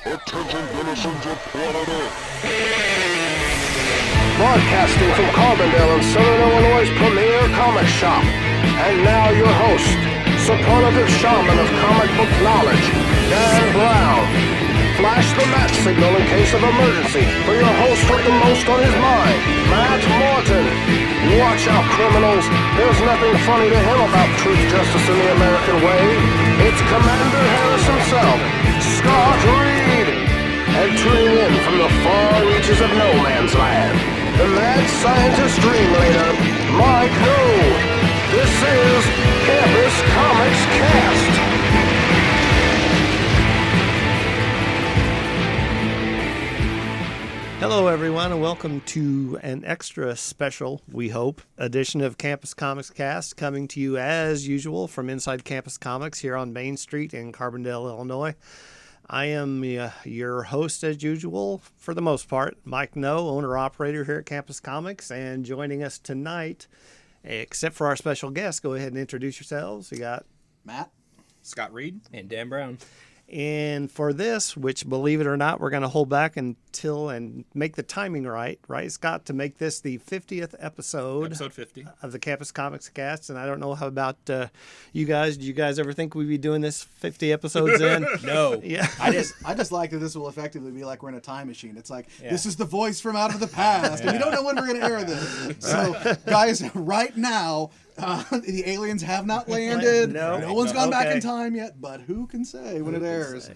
Attention denizens of planet Earth. Broadcasting from Carbondale in Southern Illinois' premier comic shop. And now your host, superlative shaman of comic book knowledge, Dan Brown. Flash the match signal in case of emergency for your host with the most on his mind, Matt Morton. Watch out, criminals. There's nothing funny to him about truth, justice, and the American way. It's Commander Harris himself, Scott Reed. And tuning in from the far reaches of no man's land, the mad scientist dream leader, Mike Ho. This is Campus Comics Cast. Hello, everyone, and welcome to an extra special, we hope, edition of Campus Comics Cast, coming to you as usual from inside Campus Comics here on Main Street in Carbondale, Illinois. I am your host, as usual, for the most part, Mike No, owner-operator here at Campus Comics, and joining us tonight, except for our special guest, go ahead and introduce yourselves. We got Matt, Scott Reed, and Dan Brown. And for this, which, believe it or not, we're going to hold back until and make the timing right, Scott, to make this the 50th episode 50 of the Campus Comics Cast. And I don't know how about you guys. Do you guys ever think we'd be doing this 50 episodes in? No. Yeah. I just like that this will effectively be like we're in a time machine. It's like, This is the voice from out of the past, and we don't know when we're going to air this. So, guys, right now, the aliens have not landed. No one's gone back in time yet, but who can say when it airs?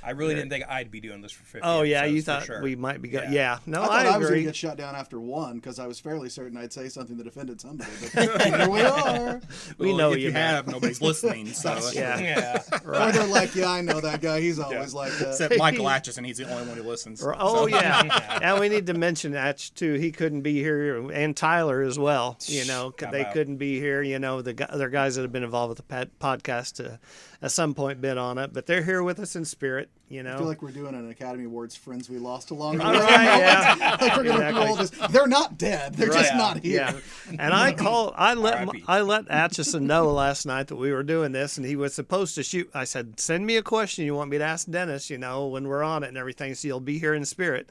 I really didn't think I'd be doing this for 50 Oh, yeah, you episodes, thought sure. we might be going. Yeah. No, I thought I was going agree. to get shut down after one because I was fairly certain I'd say something that offended somebody. But here we are. We know if you have. Nobody's listening. So Yeah. Or they're like, yeah, I know that guy. He's always like that. Except Michael Atchison, he's the only one who listens. Oh, yeah. And we need to mention Atch, too. He couldn't be here, and Tyler as well. They couldn't be here. The other guys that have been involved with the podcast at some point been on it, but they're here with us in spirit. I feel like we're doing an Academy Awards Friends We Lost Along the way. Right, yeah. Like we're going to roll this. They're not dead. They're just not here. Yeah. And I let Atchison know last night that we were doing this, and he was supposed to shoot. I said, send me a question you want me to ask Dennis, when we're on it and everything, so you'll be here in spirit.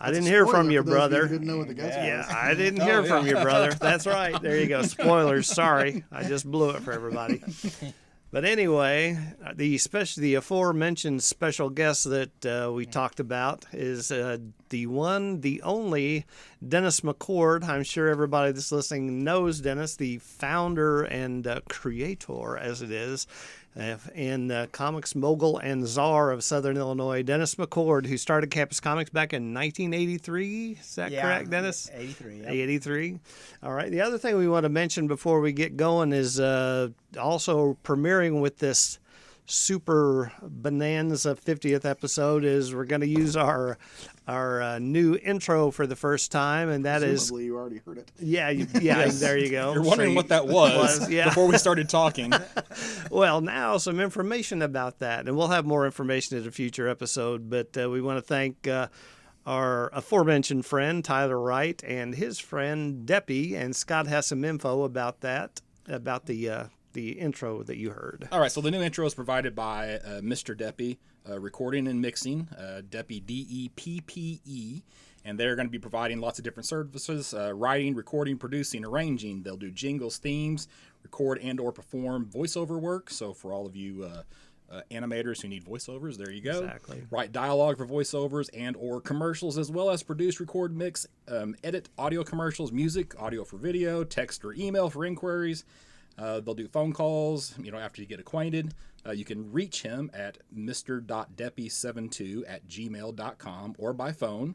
I didn't hear from your brother. Didn't know what the guest was. I didn't hear from your brother. That's right. There you go. Spoilers. Sorry. I just blew it for everybody. But anyway, the aforementioned special guest that we talked about is the one, the only Dennis McCord. I'm sure everybody that's listening knows Dennis, the founder and creator, as it is, and comics mogul and czar of Southern Illinois, Dennis McCord, who started Campus Comics back in 1983. Is that correct, Dennis? 83. Yep. 83. All right. The other thing we want to mention before we get going is also premiering with this super bonanza 50th episode is we're going to use our new intro for the first time, and that Presumably you already heard it. Yes. There you go. You're wondering what that was before we started talking. Well, now some information about that, and we'll have more information in a future episode, but we want to thank our aforementioned friend Tyler Wright and his friend Deppy, and Scott has some info about that, about the intro that you heard. All right, so the new intro is provided by Mr. Deppy, recording and mixing, Deppy, D-E-P-P-E, and they're going to be providing lots of different services, writing, recording, producing, arranging. They'll do jingles, themes, record and or perform voiceover work, so for all of you animators who need voiceovers, there you go. Exactly. Write dialogue for voiceovers and or commercials, as well as produce, record, mix, edit audio commercials, music, audio for video, text or email for inquiries. They'll do phone calls, after you get acquainted. You can reach him at mr.deppy72@gmail.com or by phone,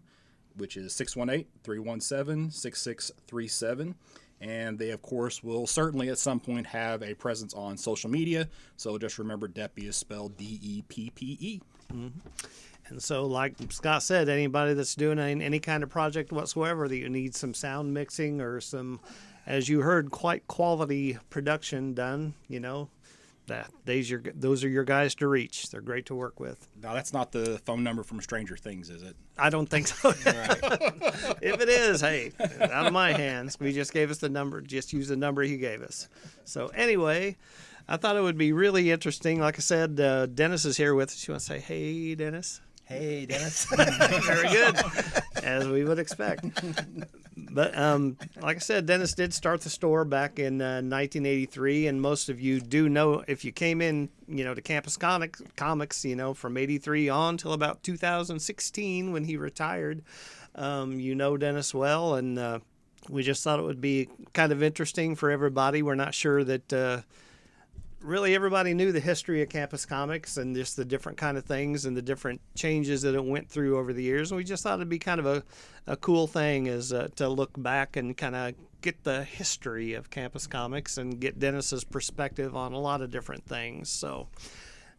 which is 618-317-6637. And they, of course, will certainly at some point have a presence on social media. So just remember Deppy is spelled D-E-P-P-E. Mm-hmm. And so, like Scott said, anybody that's doing any kind of project whatsoever that you need some sound mixing or some, as you heard, quite quality production done, those are your guys to reach. They're great to work with. Now, that's not the phone number from Stranger Things, is it? I don't think so. If it is, hey, out of my hands. We just gave us the number. Just use the number he gave us. So anyway, I thought it would be really interesting. Like I said, Dennis is here with us. You want to say, hey, Dennis? Hey, Dennis. Very good, as we would expect. But like I said, Dennis did start the store back in 1983, and most of you do know if you came in, to Campus Comics, from '83 on till about 2016 when he retired. Dennis well, and we just thought it would be kind of interesting for everybody. We're not sure that really everybody knew the history of Campus Comics and just the different kind of things and the different changes that it went through over the years. And we just thought it'd be kind of a cool thing is to look back and kind of get the history of Campus Comics and get Dennis's perspective on a lot of different things. So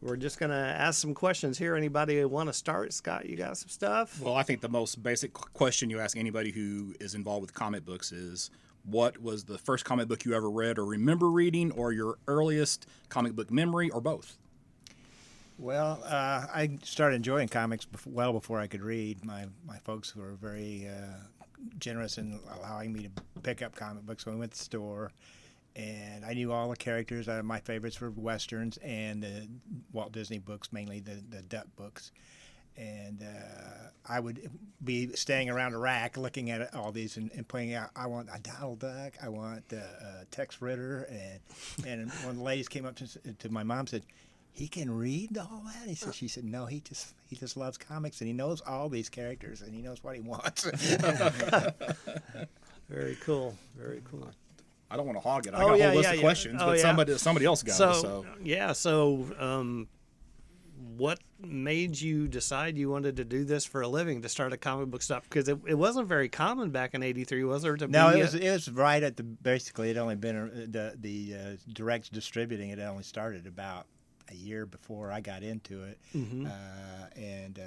we're just going to ask some questions here. Anybody want to start? Scott, you got some stuff? Well, I think the most basic question you ask anybody who is involved with comic books is, what was the first comic book you ever read or remember reading, or your earliest comic book memory, or both? Well, I started enjoying comics well before I could read. My folks were very generous in allowing me to pick up comic books when we went to the store. And I knew all the characters. My favorites were Westerns and the Walt Disney books, mainly the Duck books. And I would be staying around a rack looking at all these and pointing out, I want a Donald Duck, I want Tex Ritter. And one of the ladies came up to my mom and said, he can read all that? She said, no, he just loves comics, and he knows all these characters, and he knows what he wants. Very cool. Very cool. I don't want to hog it. I got a whole list of questions, but somebody else got it. So what made you decide you wanted to do this for a living, to start a comic book shop? Because it wasn't very common back in '83, was there? No, it was right at basically it only been the direct distributing. It only started about a year before I got into it, and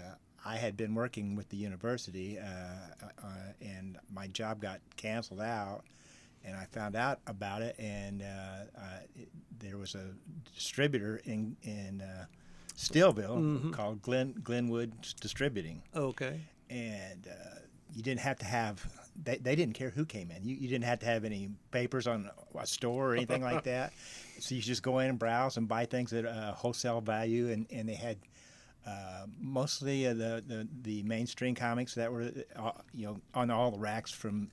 I had been working with the university, and my job got canceled out. And I found out about it, and there was a distributor in Steelville called Glenwood Distributing. Okay. And you didn't have to have they didn't care who came in. You didn't have to have any papers on a store or anything like that. So you just go in and browse and buy things at wholesale value, and they had mostly the mainstream comics that were on all the racks from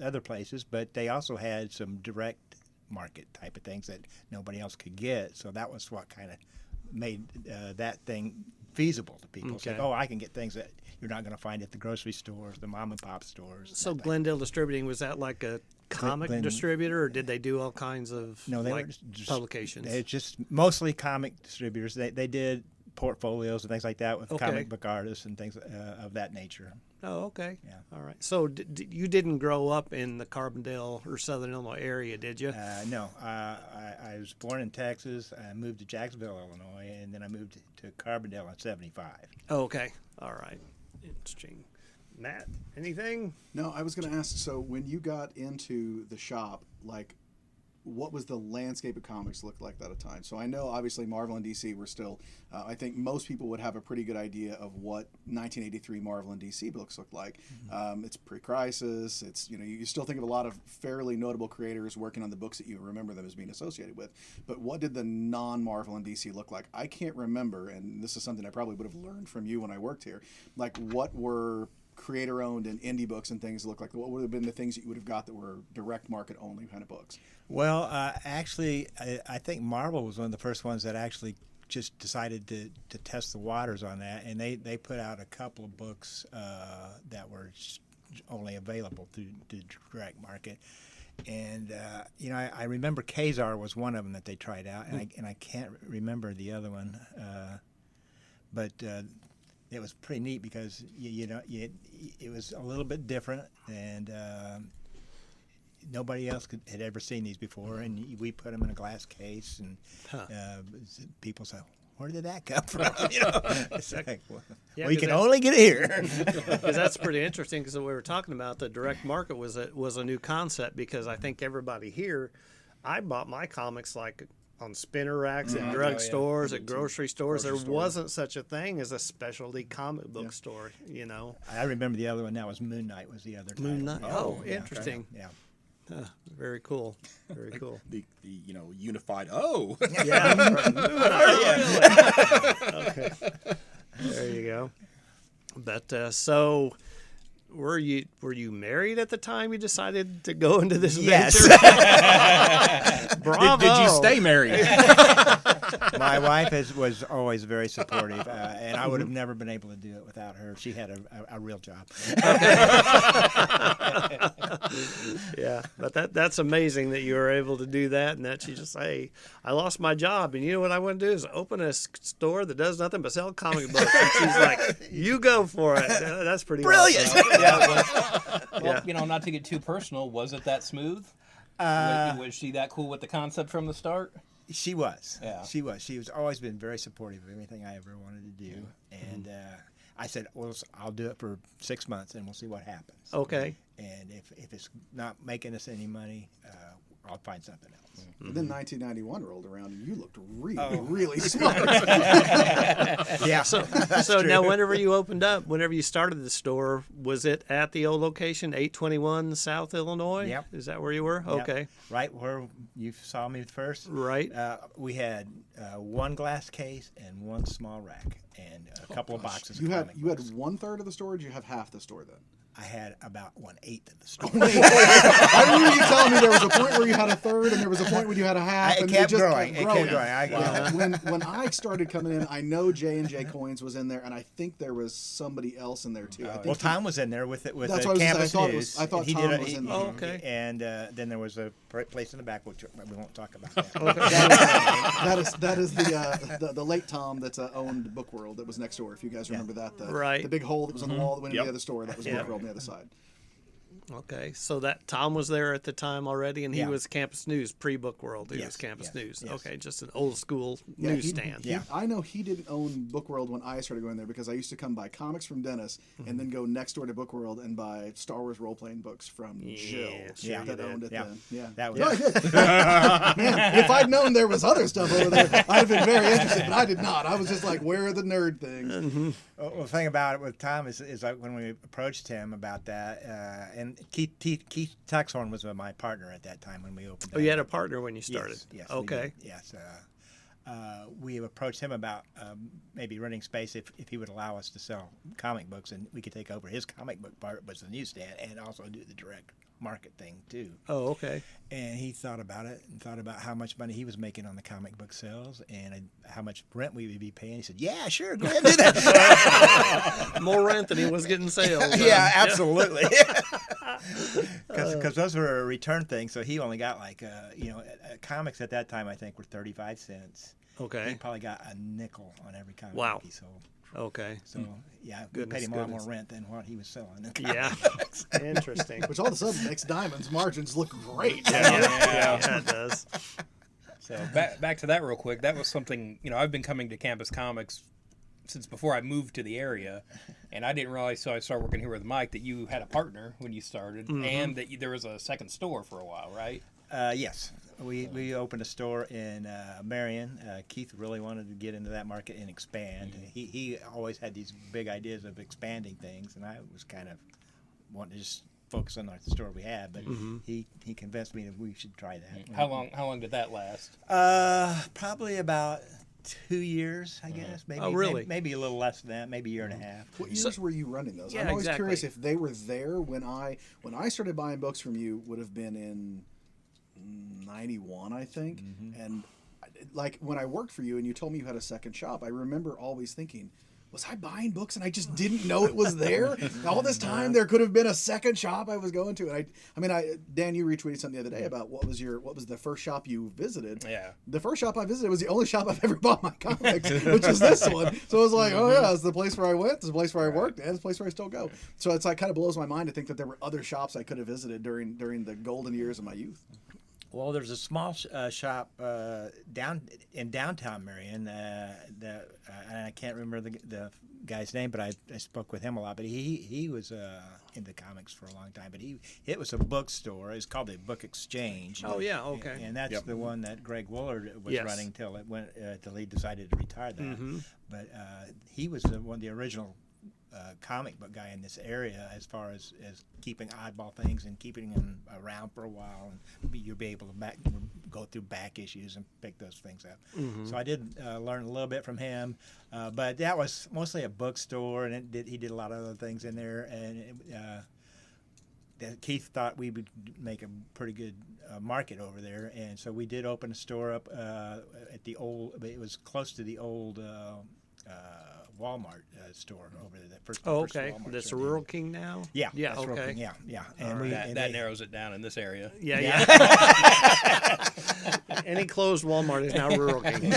other places, but they also had some direct market type of things that nobody else could get. So that was what kind of made that thing feasible to people. It's like, I can get things that you're not going to find at the grocery stores, the mom and pop stores. So Glendale Distributing, was that like a comic distributor, or did they do all kinds of they were just publications? They're just mostly comic distributors. They did portfolios and things like that with comic book artists and things of that nature. Oh, okay. Yeah. All right. So you didn't grow up in the Carbondale or Southern Illinois area, did you? No. I was born in Texas. I moved to Jacksonville, Illinois, and then I moved to Carbondale in '75. Oh, okay. All right. Interesting. Matt, anything? No, I was going to ask, so when you got into the shop, what was the landscape of comics look like at a time? So I know obviously Marvel and DC were still, I think most people would have a pretty good idea of what 1983 Marvel and DC books looked like. It's pre-crisis. It's, you still think of a lot of fairly notable creators working on the books that you remember them as being associated with. But what did the non-Marvel and DC look like? I can't remember, and this is something I probably would have learned from you when I worked here. What were creator-owned and indie books and things look like? What would have been the things that you would have got that were direct market-only kind of books? Well, actually, I think Marvel was one of the first ones that actually just decided to test the waters on that, and they put out a couple of books that were only available through the direct market. And I remember Kazar was one of them that they tried out, and I can't remember the other one, but it was pretty neat because it was a little bit different, and nobody else had ever seen these before, and we put them in a glass case, and people say, where did that come from? It's like, you can only get it here. Because that's pretty interesting, because we were talking about the direct market was a new concept, because I think everybody here, I bought my comics on spinner racks at drug stores, at grocery stores. There wasn't such a thing as a specialty comic book store, I remember the other one. That was Moon Knight was the other title. Moon Knight. Interesting. Okay. Yeah. Very cool. Very cool. the unified. Yeah. Okay. There you go. But so, were you married at the time you decided to go into this Yes. venture? Bravo. Did you stay married? My wife was always very supportive, and I would have never been able to do it without her. She had a real job. Yeah, but that's amazing that you were able to do that, and that she just hey, I lost my job, and you know what I want to do is open a store that does nothing but sell comic books. And she's like, "You go for it." That's pretty Brilliant. awesome. Well, not to get too personal, was it that smooth? Was she that cool with the concept from the start? She was. Yeah. She was. She was always been very supportive of anything I ever wanted to do, and I said, "Well, I'll do it for 6 months, and we'll see what happens." Okay. And if it's not making us any money, I'll find something else. And then 1991 rolled around, and you looked really, really smart. Yeah. So now, whenever you opened up, whenever you started the store, was it at the old location, 821 South Illinois? Yep. Is that where you were? Yep. Okay. Right where you saw me first. Right. We had one glass case and one small rack and a couple of boxes. You of had comic you had books. 1/3 of the store. Or did you have half the store then? I had about 1/8 of the store. I remember you telling me there was a point where you had a third, and there was a point when you had a half. It and kept just growing. Kept It kept growing. When I started coming in, I know J&J Coins was in there, and I think there was somebody else in there too. I think Well, Tom was in there with it with That's the what I was campus gonna say. news. I thought He Tom did was in there. Oh, okay. And then there was a place in the back, which we won't talk about. That. that is the late Tom that's owned Book World that was next door. If you guys remember that, Right. the big hole that was on the wall that went into Yep. the other store, that was Book World on the other side. Okay, so that Tom was there at the time already, and he Yeah. was Campus News pre-Book World. He Yes, was Campus yes, News. yes. Okay, just an old school Yeah, newsstand. I know he didn't own Book World when I started going there because I used to come buy comics from Dennis and then go next door to Book World and buy Star Wars role-playing books from Jill sure that you owned it Yeah. then. Yeah, That was- No, I did. Man, if I'd known there was other stuff over there, I'd have been very interested, but I did not. I was just like, where are the nerd things? Well, the thing about it with Tom is like when we approached him about that, and Keith Tuxhorn was my partner at that time when we opened. Oh, you had a partner when you started. Yes. Okay. We did, yes. We approached him about maybe renting space if he would allow us to sell comic books, and we could take over his comic book part, was the newsstand, and also do the direct market thing too. Oh, okay. And he thought about it and thought about how much money he was making on the comic book sales and how much rent we would be paying. He said, "Yeah, sure, go ahead and do that." More rent than he was getting sales. Yeah, absolutely. Because those were a return thing, so he only got like comics at that time I think were 35 cents. He Okay. probably got a nickel on every comic Wow. book he sold. Okay. So yeah, we Goodness, paid him a lot more goodness. rent than what he was selling. Yeah. Interesting. Which all of a sudden makes Diamond's margins look great. Yeah, it does. So back to that real quick. That was something, I've been coming to Campus Comics since before I moved to the area, and I didn't realize, so I started working here with Mike, that you had a partner when you started, and that there was a second store for a while, right? Yes, we opened a store in Marion. Keith really wanted to get into that market and expand. He always had these big ideas of expanding things, and I was kind of wanting to just focus on the store we had. But he convinced me that we should try that. How long did that last? Probably about 2 years, I guess. Maybe, Oh, really? Maybe a little less than that. Maybe a year and a half. What years were you running those? Yeah, I'm always exactly. curious if they were there when I started buying books from you. Would have been in 91, I think. And like when I worked for you and you told me you had a second shop, I remember always thinking, was I buying books and I just didn't know it was there? All this time there could have been a second shop I was going to. And Dan, you retweeted something the other day about what was the first shop you visited? Yeah. The first shop I visited was the only shop I've ever bought my comics, which is this one. So I was like, oh yeah, it's the place where I went, it's the place where I worked, and it's the place where I still go. So it's like kind of blows my mind to think that there were other shops I could have visited during the golden years of my youth. Well, there's a small shop down in downtown Marion that and I can't remember the guy's name, but I spoke with him a lot. But he was into comics for a long time. But it was a bookstore. It's called the Book Exchange. Oh, yeah, okay. And that's the one that Greg Woolard was Yes. running till he decided to retire that. But he was one of the original comic book guy in this area as far as keeping oddball things and keeping them around for a while, and you'll be able to go through back issues and pick those things up. So I did learn a little bit from him, but that was mostly a bookstore, and he did a lot of other things in there, and Keith thought we would make a pretty good market over there, and so we did open a store up at the old. It was close to the old Walmart store over there. That first okay. Walmart That's store. Rural King now? Yeah. Yeah, that's Rural okay. King, yeah. And That narrows it down in this area. Yeah. Any closed Walmart is now Rural King.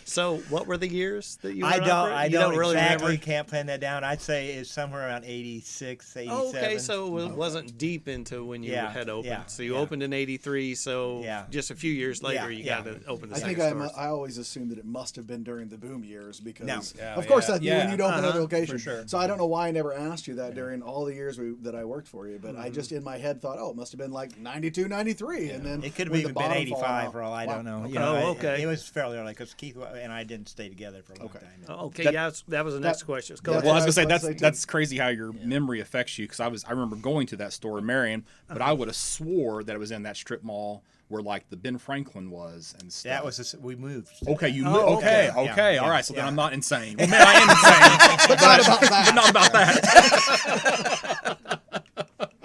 So, what were the years that you were I don't really exactly remember? can't plan that down. I'd say it's somewhere around 86, 87. Okay, so it wasn't deep into when you had opened. yeah, So you yeah. opened in '83. So Yeah. just a few years later, you yeah. got to open the I second think store. I always assumed that it must have been during the boom years because, No. of course, Yeah, when you'd open a location. for sure. So I don't know why I never asked you that during all the years that I worked for you, but I just in my head thought, oh, it must have been like 92, 93, and then It could have with even the been bottom 85 falling for all I off. don't know. Wow. You know, Oh, okay. It was fairly early because Keith and I didn't stay together for a long time. Okay, That- that was the next question. Go yeah, ahead. Well, I was I gonna was say about to say, that's crazy how your memory affects you because I remember going to that store in Marion, but I would have swore that it was in that strip mall where like the Ben Franklin was and stuff. That was we moved. Okay, you Oh, okay, okay. okay, Yeah, all yeah, right. So then yeah. I'm not insane. Well, man, I am insane, but Not about that. but not about that.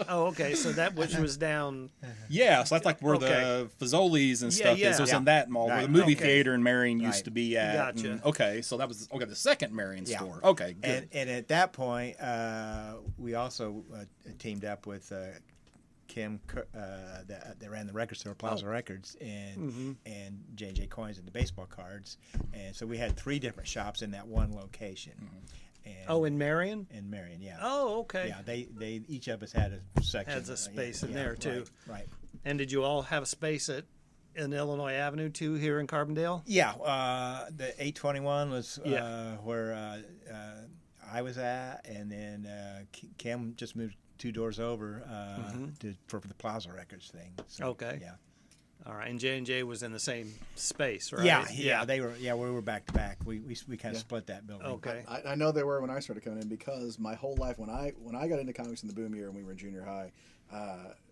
Oh, okay. So that which was down. Yeah, so that's like where Okay. the Fazoli's and Yeah, stuff yeah. is. It was Yeah. in that mall where Right. the movie Okay. theater in Marion used Right. to be at. Gotcha. And- okay, so that was the second Marion Yeah. store. Okay, good. And at that point, we also teamed up with Kim that ran the record store, Plaza Records, and J&J Coins and the baseball cards. And so we had 3 different shops in that one location. And Oh, in Marion. in Marion, yeah. Oh, okay. Yeah, they each of us had a section. Has a space in there, too. Right. And did you all have a space in Illinois Avenue too here in Carbondale? Yeah, the 821 was Yeah. where I was at, and then Kim just moved 2 doors over for the Plaza Records thing. So, Okay. Yeah. All right. And J&J was in the same space, right? Yeah, they were. Yeah, we were back to back. We kind of split that building. Okay. I know they were when I started coming in because my whole life when I got into comics in the boom year and we were in junior high,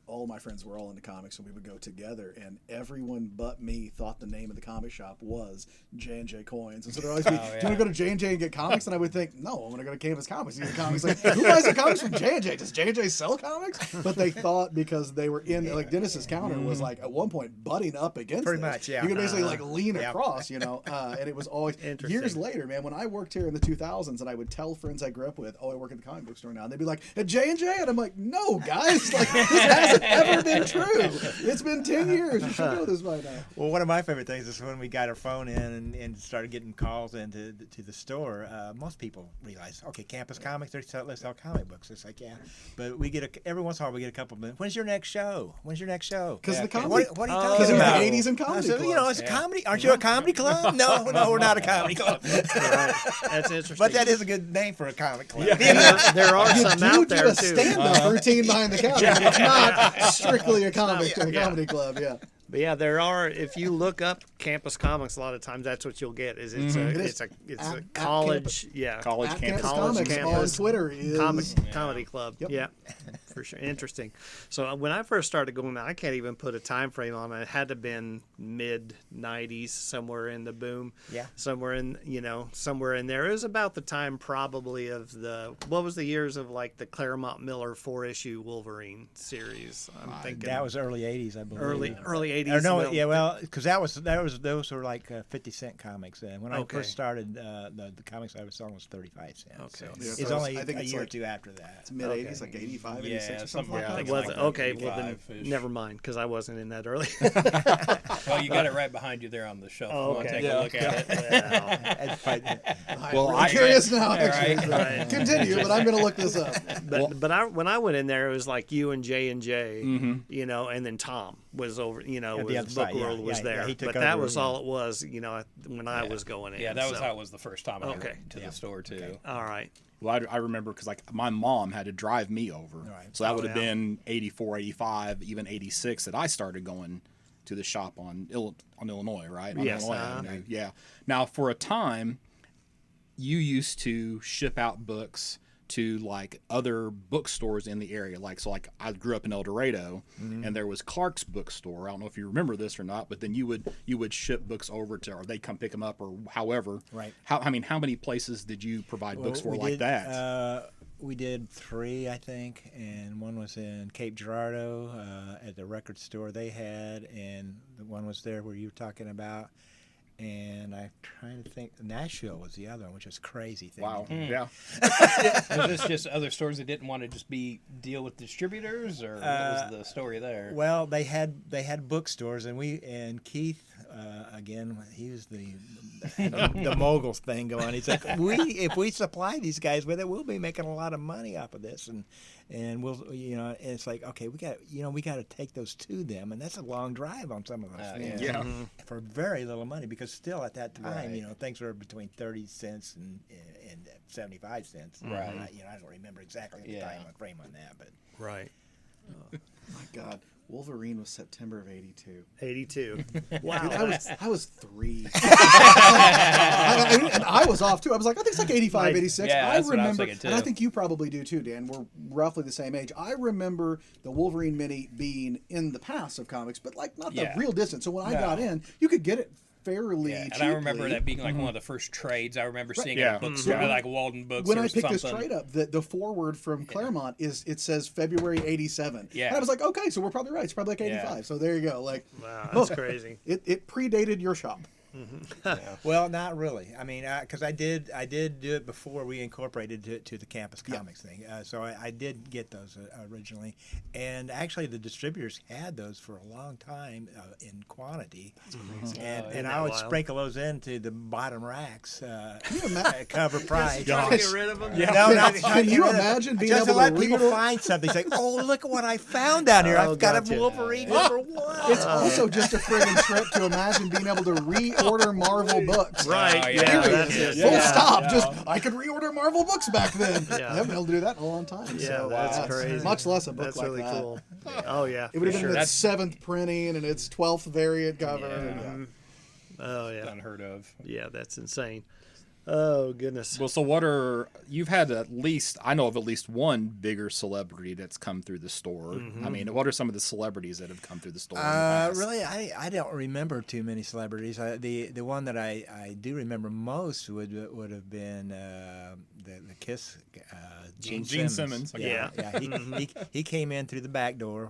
all my friends were all into comics and we would go together and everyone but me thought the name of the comic shop was J&J Coins, and so there'd always be, do you want to go to J&J and get comics? And I would think, no, I'm going to go to Campus Comics and get comics. Like, who buys the comics from J&J? Does J&J sell comics? But they thought because they were in, like Dennis's counter was like at one point butting up against Pretty this. much, yeah. You could basically like lean Yeah. across, and it was always Interesting. years later, man, when I worked here in the 2000s and I would tell friends I grew up with, oh, I work at the comic book store now, and they'd be like, at J&J? And I'm like, no, guys, like this hasn't ever been true. It's been 10 years. You should know this by now. Well, one of my favorite things is when we got our phone in and started getting calls into to the store. Most people realize, okay, Campus Comics, they sell comic books. It's like, yeah, but we get every once in a while we get a couple of minutes. When's your next show? When's your next show? Because Yeah, the comedy. What are you Because talking it was about? the 80s and comedy So, you know, clubs. it's a comedy. Aren't you a comedy club? No, we're not a comedy club. Right. That's interesting. But that is a good name for a comic club. there are You some do out do there a too. stand-up routine behind the counter. But it's not strictly a comedy club. Yeah. But yeah, there are. If you look up Campus Comics, a lot of times that's what you'll get. Is it's a At college, College At campus. Campus College Comics campus. on Twitter is comedy club. Yep. Yeah, for sure. Interesting. So when I first started going, I can't even put a time frame on it. It had to have been mid '90s, somewhere in the boom. Yeah. Somewhere in somewhere in there. It was about the time probably of what was the years of like the Claremont Miller 4-issue Wolverine series. I'm thinking That was early '80s, I believe. early '80s. Or no, well, yeah, well, because those were like 50-cent comics. And when I Okay. first started, the comics I was selling was 35 cents. Okay. So Yeah, it's so only I think a it's year or like- two after that. it's mid-80s, like 85, Yeah, 86 or something something like like that. Was like it? Okay, well then 85-ish. never mind, because I wasn't in that early. Well, you got it right behind you there on the shelf. Oh, You want to okay. take a look at it? Well, I- I'm curious now. Actually. Right. Continue, but I'm going to look this up. But when I went in there, it was like you and J&J, and then Tom was over, the was other side, Book World yeah, was yeah, there. he took but that over, was yeah. all it was, when I was going in. Yeah, that was so. how it was the first time I Okay. went to the store too. All right. Well, I remember because like my mom had to drive me over, Right. so that would have yeah. been 84, 85, even 86 that I started going to the shop on Illinois, right? On Yes, Illinois Avenue. Yeah. Now, for a time, you used to ship out books to like other bookstores in the area. Like I grew up in El Dorado, and there was Clark's bookstore. I don't know if you remember this or not, but then you would ship books over to, or they'd come pick them up, or however. Right. How many places did you provide books for like that? We did 3, I think, and one was in Cape Girardeau at the record store they had, and the one was there where you were talking about. And I'm trying to think, Nashville was the other one, which was crazy thing. Wow. Yeah. Was this just other stores that didn't want to just deal with distributors, or what was the story there? Well, they had bookstores, and Keith again, he was the moguls thing going. He's like, if we supply these guys with it, we'll be making a lot of money off of this, and we'll, and it's like, okay, we got to take those to them, and that's a long drive on some of those things. Yeah. For very little money, because still at that time, things were between 30 cents and 75 cents. Right. I don't remember exactly the time frame on that, but Right. My God, Wolverine was September of '82. 82. Wow, I was 3. And I was off too. I was like, I think it's like 85, 86. Yeah, I that's what I was remember, thinking, too. and I think you probably do too, Dan. We're roughly the same age. I remember the Wolverine mini being in the past of comics, but like not the real distance. So when I got in, you could get it fairly cheaply. And I remember that being like one of the first trades. I remember seeing it at a bookstore, like Walden Books when or I picked something. this trade up, the forward from Claremont it says February '87. Yeah. And I was like, okay, so we're probably right. It's probably like '85. Yeah. So there you go. Like, Wow, that's crazy. It predated your shop. well, not really. I mean, because I did do it before we incorporated it to the Campus Comics thing. So I did get those originally, and actually the distributors had those for a long time in quantity, and I would sprinkle those into the bottom racks, cover price. Trying to get rid of them? No, not Can you imagine being just able to let to people read it? find something? Say, oh, look at what I found down here! Oh, I've got gotcha. a Wolverine number 1. It's also just a friggin' trip to imagine being able to reorder Marvel books. Right. Oh, yeah, yeah. that's it. Full Yeah. stop. Just I could reorder Marvel books back then. Yeah. I haven't been able to do that in a long time. Yeah, so, that's it's crazy. Much less a book That's like really that. cool. Oh, yeah. It would have for been sure. its 7th printing and its 12th variant cover. Mhm. Oh, yeah. Unheard of. Yeah, that's insane. Oh, goodness. Well, so you've had I know of at least one bigger celebrity that's come through the store. I mean, what are some of the celebrities that have come through the store? in the past? Really, I don't remember too many celebrities. The one that I do remember most would have been the Kiss Gene Simmons. Okay. Yeah. He came in through the back door.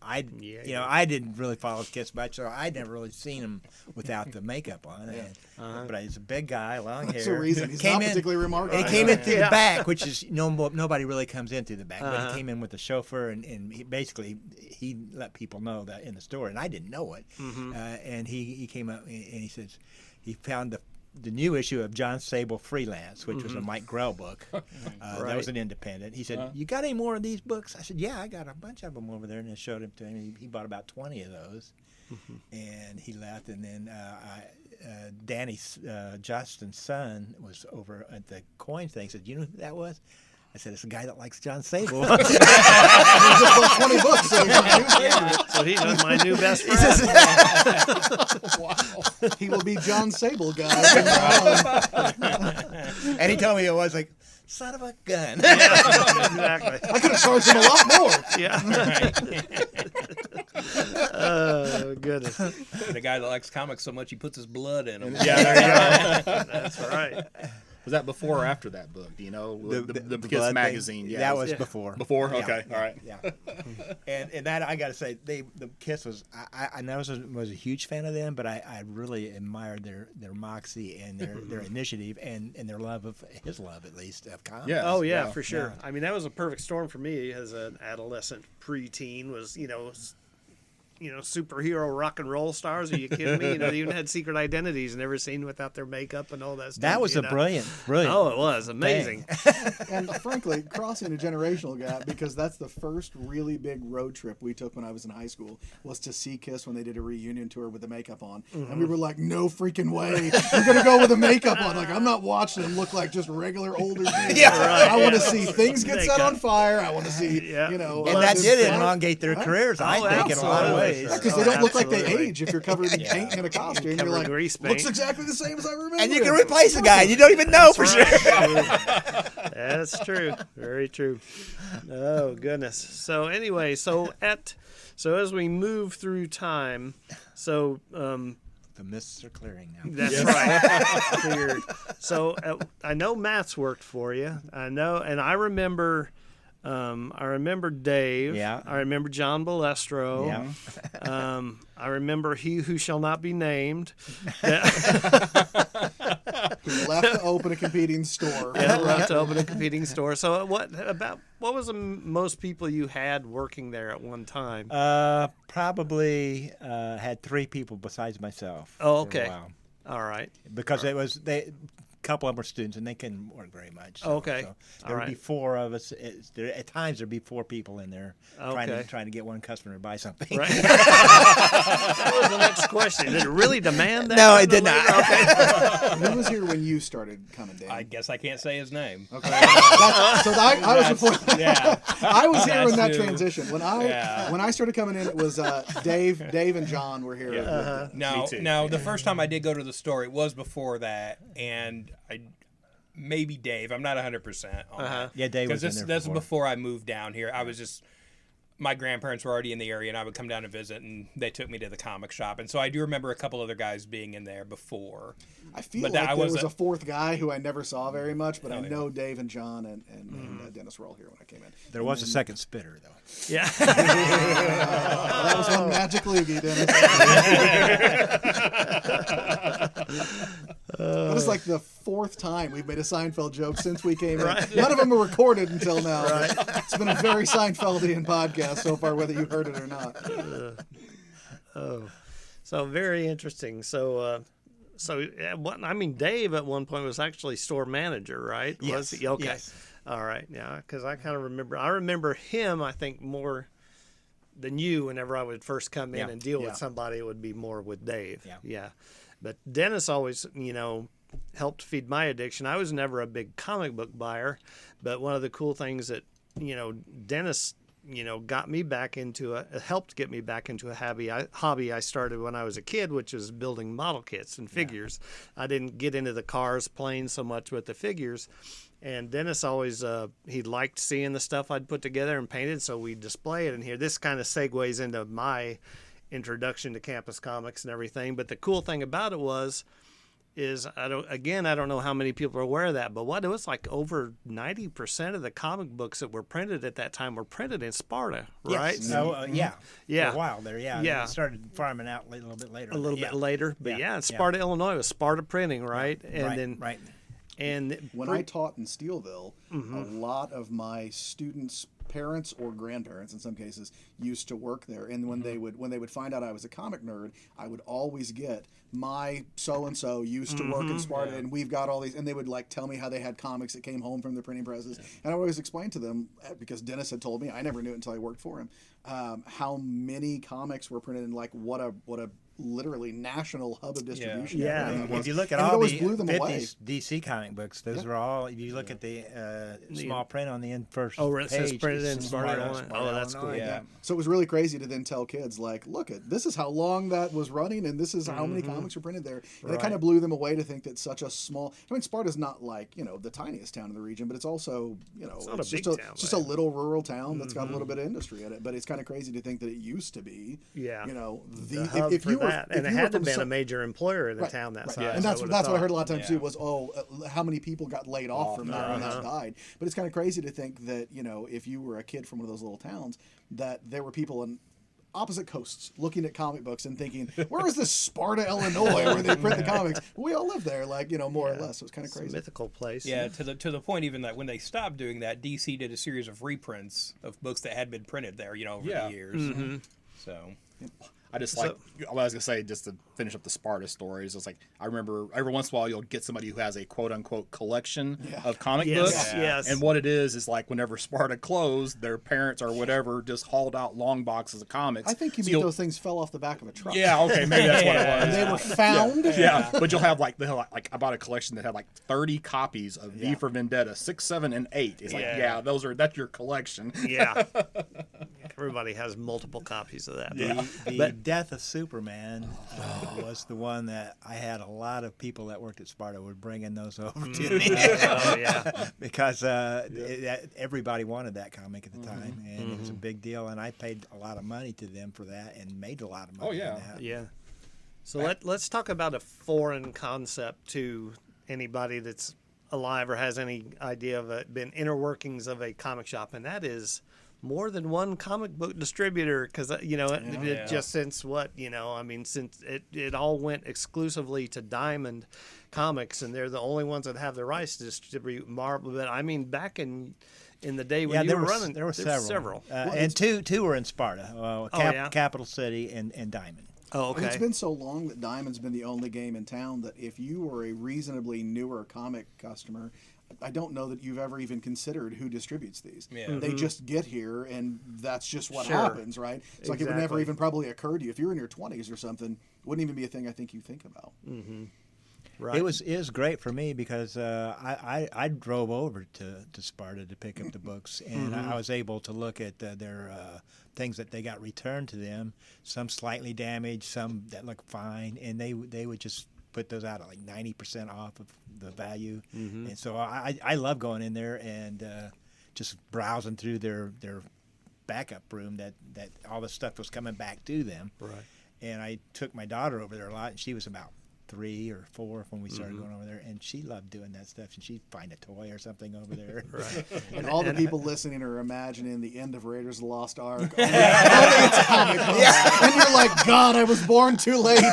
I Yeah, didn't really follow Kiss much, so I'd never really seen him without the makeup on. But he's a big guy, long hair. That's the reason. He's Came not in- particularly remarkable. And he came in through Yeah. the back, which is nobody really comes in through the back. But he came in with the chauffeur, and he let people know that in the store, and I didn't know it. And he came up and he says he found the new issue of John Sable Freelance, which was a Mike Grell book. That was an independent. He said, "You got any more of these books?" I said, "Yeah, I got a bunch of them over there." And I showed him to him. He bought about 20 of those, and he left. And then Danny Justin's son was over at the coin thing. Said, "You know who that was?" I said, "It's a guy that likes John Sable." He just bought 20 books. So he's my new favorite. So he's my new best friend. Wow. He will be John Sable, guys. from now on. And he told me it was like, son of a gun. Exactly. I could have charged him a lot more. Yeah. Oh, goodness. The guy that likes comics so much he puts his blood in them. Yeah, there you go. That's right. Was that before or after that book? Do you know? The Kiss Blood magazine. thing, Yeah. that was before. Before? Yeah, Okay. yeah, All right. Yeah. And that I got to say, the Kiss was I was a huge fan of them, but I really admired their moxie and their initiative and their love of his love at least of comics. Yeah. Oh, yeah, for sure. I mean, that was a perfect storm for me as an adolescent preteen was, superhero rock and roll stars. Are you kidding me? They even had secret identities never seen without their makeup and all that stuff. That was a brilliant. Oh, it was amazing. And frankly, crossing a generational gap, because that's the first really big road trip we took when I was in high school, was to see Kiss when they did a reunion tour with the makeup on. And we were like, no freaking way. We're going to go with the makeup on. Like, I'm not watching them look like just regular older dudes. I want to see things get set on fire. I want to see, And that this did fun- elongate their careers, I think, in a lot of absolutely. ways. ways. Because they don't look like they Absolutely. age if you're covered in paint and a costume. You're Covered in like, grease paint. looks exactly the same as I remember. And you can it." replace a guy. You don't even know for sure. That's true. Very true. Oh goodness. So anyway, so as we move through time, so The mists are clearing now. that's right. Cleared. So I know Matt's worked for you. I know, and I remember Dave. Yeah. I remember John Balestro. Yeah. I remember He Who Shall Not Be Named. He left to open a competing store. Yeah, left to open a competing store. So what was the most people you had working there at one time? Probably had 3 people besides myself. Oh, for a okay. while. All right. Because it was a couple of them were students and they couldn't work very much. So, Okay. So All there would be right. 4 of us. At times there'd be 4 people in there Okay. trying to get one customer to buy something. Right. That was the next question. Did it really demand that? No, it did not. Who was here when you started coming, Dan? I guess I can't say his name. Okay. I was before. Yeah. I was here in that That's who- transition. When I started coming in, it was Dave and John were here. Now, too. the first time I did go to the store, it was before that, and maybe Dave. I'm not 100% on that. Yeah, Dave was in Because there this was before. before I moved down here. I was just my grandparents were already in the area, and I would come down and visit, and they took me to the comic shop. And so I do remember a couple other guys being in there before. I feel But like that there was was a- a 4th guy who I never saw very much, but I know Dave and John and Dennis were all here when I came in. There was a second spitter, though. Yeah. That was one Magic Loogie, Dennis. That is like the 4th time we've made a Seinfeld joke since we came in. None of them were recorded until now. It's been a very Seinfeldian podcast so far, whether you heard it or not. So very interesting. So Dave at one point was actually store manager, right? Yes. Was he? Okay. Yes. All right. Yeah, because I kind of remember. I remember him. I think more than you. Whenever I would first come in Yeah. and deal Yeah. with somebody, it would be more with Dave. Yeah. Yeah. But Dennis always, helped feed my addiction. I was never a big comic book buyer, but one of the cool things that Dennis got me back into helped get me back into a hobby I started when I was a kid, which was building model kits and figures. I didn't get into the cars, planes so much with the figures. And Dennis always, he liked seeing the stuff I'd put together and painted, so we display it in here. This kind of segues into my introduction to campus comics and everything. But the cool thing about it is I don't know how many people are aware of that, but it was like over 90% of the comic books that were printed at that time were printed in Sparta, right? Yes. So, yeah. Yeah. For a while there, yeah. Yeah. It started farming out a little bit later. A little bit later, but Yeah. yeah, in Yeah. Sparta, Illinois, it was Sparta Printing, right? And right. and When I taught in Steelville, a lot of my students' parents or grandparents, in some cases, used to work there. And when they would find out I was a comic nerd, I would always get my so and so used to work in Sparta, and we've got all these. And they would like tell me how they had comics that came home from the printing presses, and I would always explain to them, because Dennis had told me, I never knew it until I worked for him, how many comics were printed, and like what a literally national hub of distribution. Yeah. everything was. If you look at And it all always the blew them away. 50s DC comic books, those are all. If you look at the small print on the first where it says page, printed it's in Sparta, Illinois. Oh, that's cool. Illinois. Yeah. So it was really crazy to then tell kids, like, look, this is how long that was running, and this is how many comics were printed there. And it kind of blew them away to think that such a small. I mean, Sparta's not like the tiniest town in the region, but it's also not a it's big just town, it's just a little rural town that's got a little bit of industry in it. But it's kind of crazy to think that it used to be. Yeah. The hub if for you were that, if and it you were had to from have been some- a major employer in a Right, town that right. size. And that's would've what I thought. heard a lot of times Yeah. too was, how many people got laid off from there and that died. But it's kind of crazy to think that, if you were a kid from one of those little towns, that there were people in opposite coasts looking at comic books and thinking, where is this Sparta, Illinois, where they print the comics? We all live there, more or less. So it's kind of It's a crazy. mythical place. Yeah, to the point even that when they stopped doing that, DC did a series of reprints of books that had been printed there, over Yeah. the years. So I just like, I was going to say, just to finish up the Sparta stories, it's like, I remember every once in a while you'll get somebody who has a quote unquote collection of comic Yes, books. yes. And what it is like whenever Sparta closed, their parents or whatever just hauled out long boxes of comics. I think you So mean you'll- those things fell off the back of a truck. Yeah, okay, maybe that's what it was. And they were found. Yeah, but you'll have like I bought a collection that had like 30 copies of V for Vendetta 6, 7, and 8. It's like, Yeah. that's your collection. Yeah. everybody has multiple copies of that. The Death of Superman was the one that I had a lot of people that worked at Sparta were bringing those over to me. Oh yeah. Because everybody wanted that comic at the time, and it was a big deal. And I paid a lot of money to them for that, and made a lot of money. Oh, yeah. on that. Yeah. So let's talk about a foreign concept to anybody that's alive or has any idea of it, been inner workings of a comic shop, and that is more than one comic book distributor. Because just since since it all went exclusively to Diamond Comics, and they're the only ones that have the rights to distribute Marvel. But I mean, back in the day when you were running, there were several. Well, and two were in Sparta, Capital City and Diamond. Oh, okay. It's been so long that Diamond's been the only game in town that if you were a reasonably newer comic customer, I don't know that you've ever even considered who distributes these. Yeah. They just get here, and that's just what Sure. happens, right? It's like it would never Exactly. even probably occur to you. If you're in your 20s or something, wouldn't even be a thing I think you think about. Right. It was great for me because I drove over to Sparta to pick up the books, and I was able to look at their things that they got returned to them, some slightly damaged, some that look fine, and they would just put those out at like 90% off of the value. And so I love going in there and just browsing through their backup room that all the stuff was coming back to them. Right. And I took my daughter over there a lot, and she was about 3 or 4 when we started going over there, and she loved doing that stuff, and she'd find a toy or something over there. Right. And all the people listening are imagining the end of Raiders of the Lost Ark. Only it's a comic book. And you're like, God, I was born too late.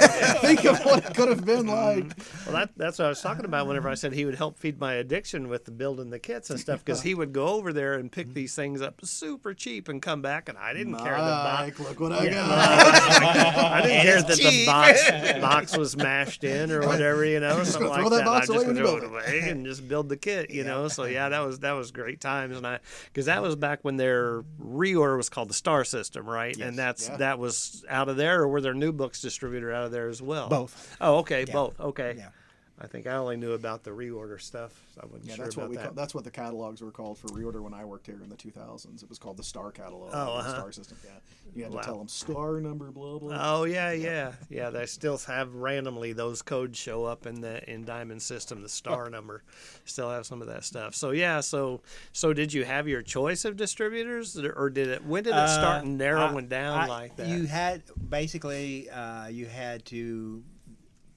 Think of what it could have been like. Well, that's what I was talking about whenever I said he would help feed my addiction with the building the kits and stuff, because he would go over there and pick these things up super cheap and come back, and I didn't care the box. Mike, look what I got. I didn't care that the box was mashed in or whatever, something like throw that. that box I away just when you throw it build away and just build the kit, So yeah, that was great times, and because that was back when their reorder was called the Star System, right? Yes. And that was out of there, or were there new books distributed out of there as well? Both. Oh, okay, both. Okay. Yeah. I think I only knew about the reorder stuff. I wasn't sure That's about what that. that's what the catalogs were called for reorder when I worked here in the 2000s. It was called the Star Catalog. Oh, the Star System. Yeah, you had Wow. to tell them star number blah blah. Oh yeah. They still have randomly those codes show up in Diamond System. The star number still have some of that stuff. So yeah, so did you have your choice of distributors, or when did it start narrowing down like that? You had basically you had to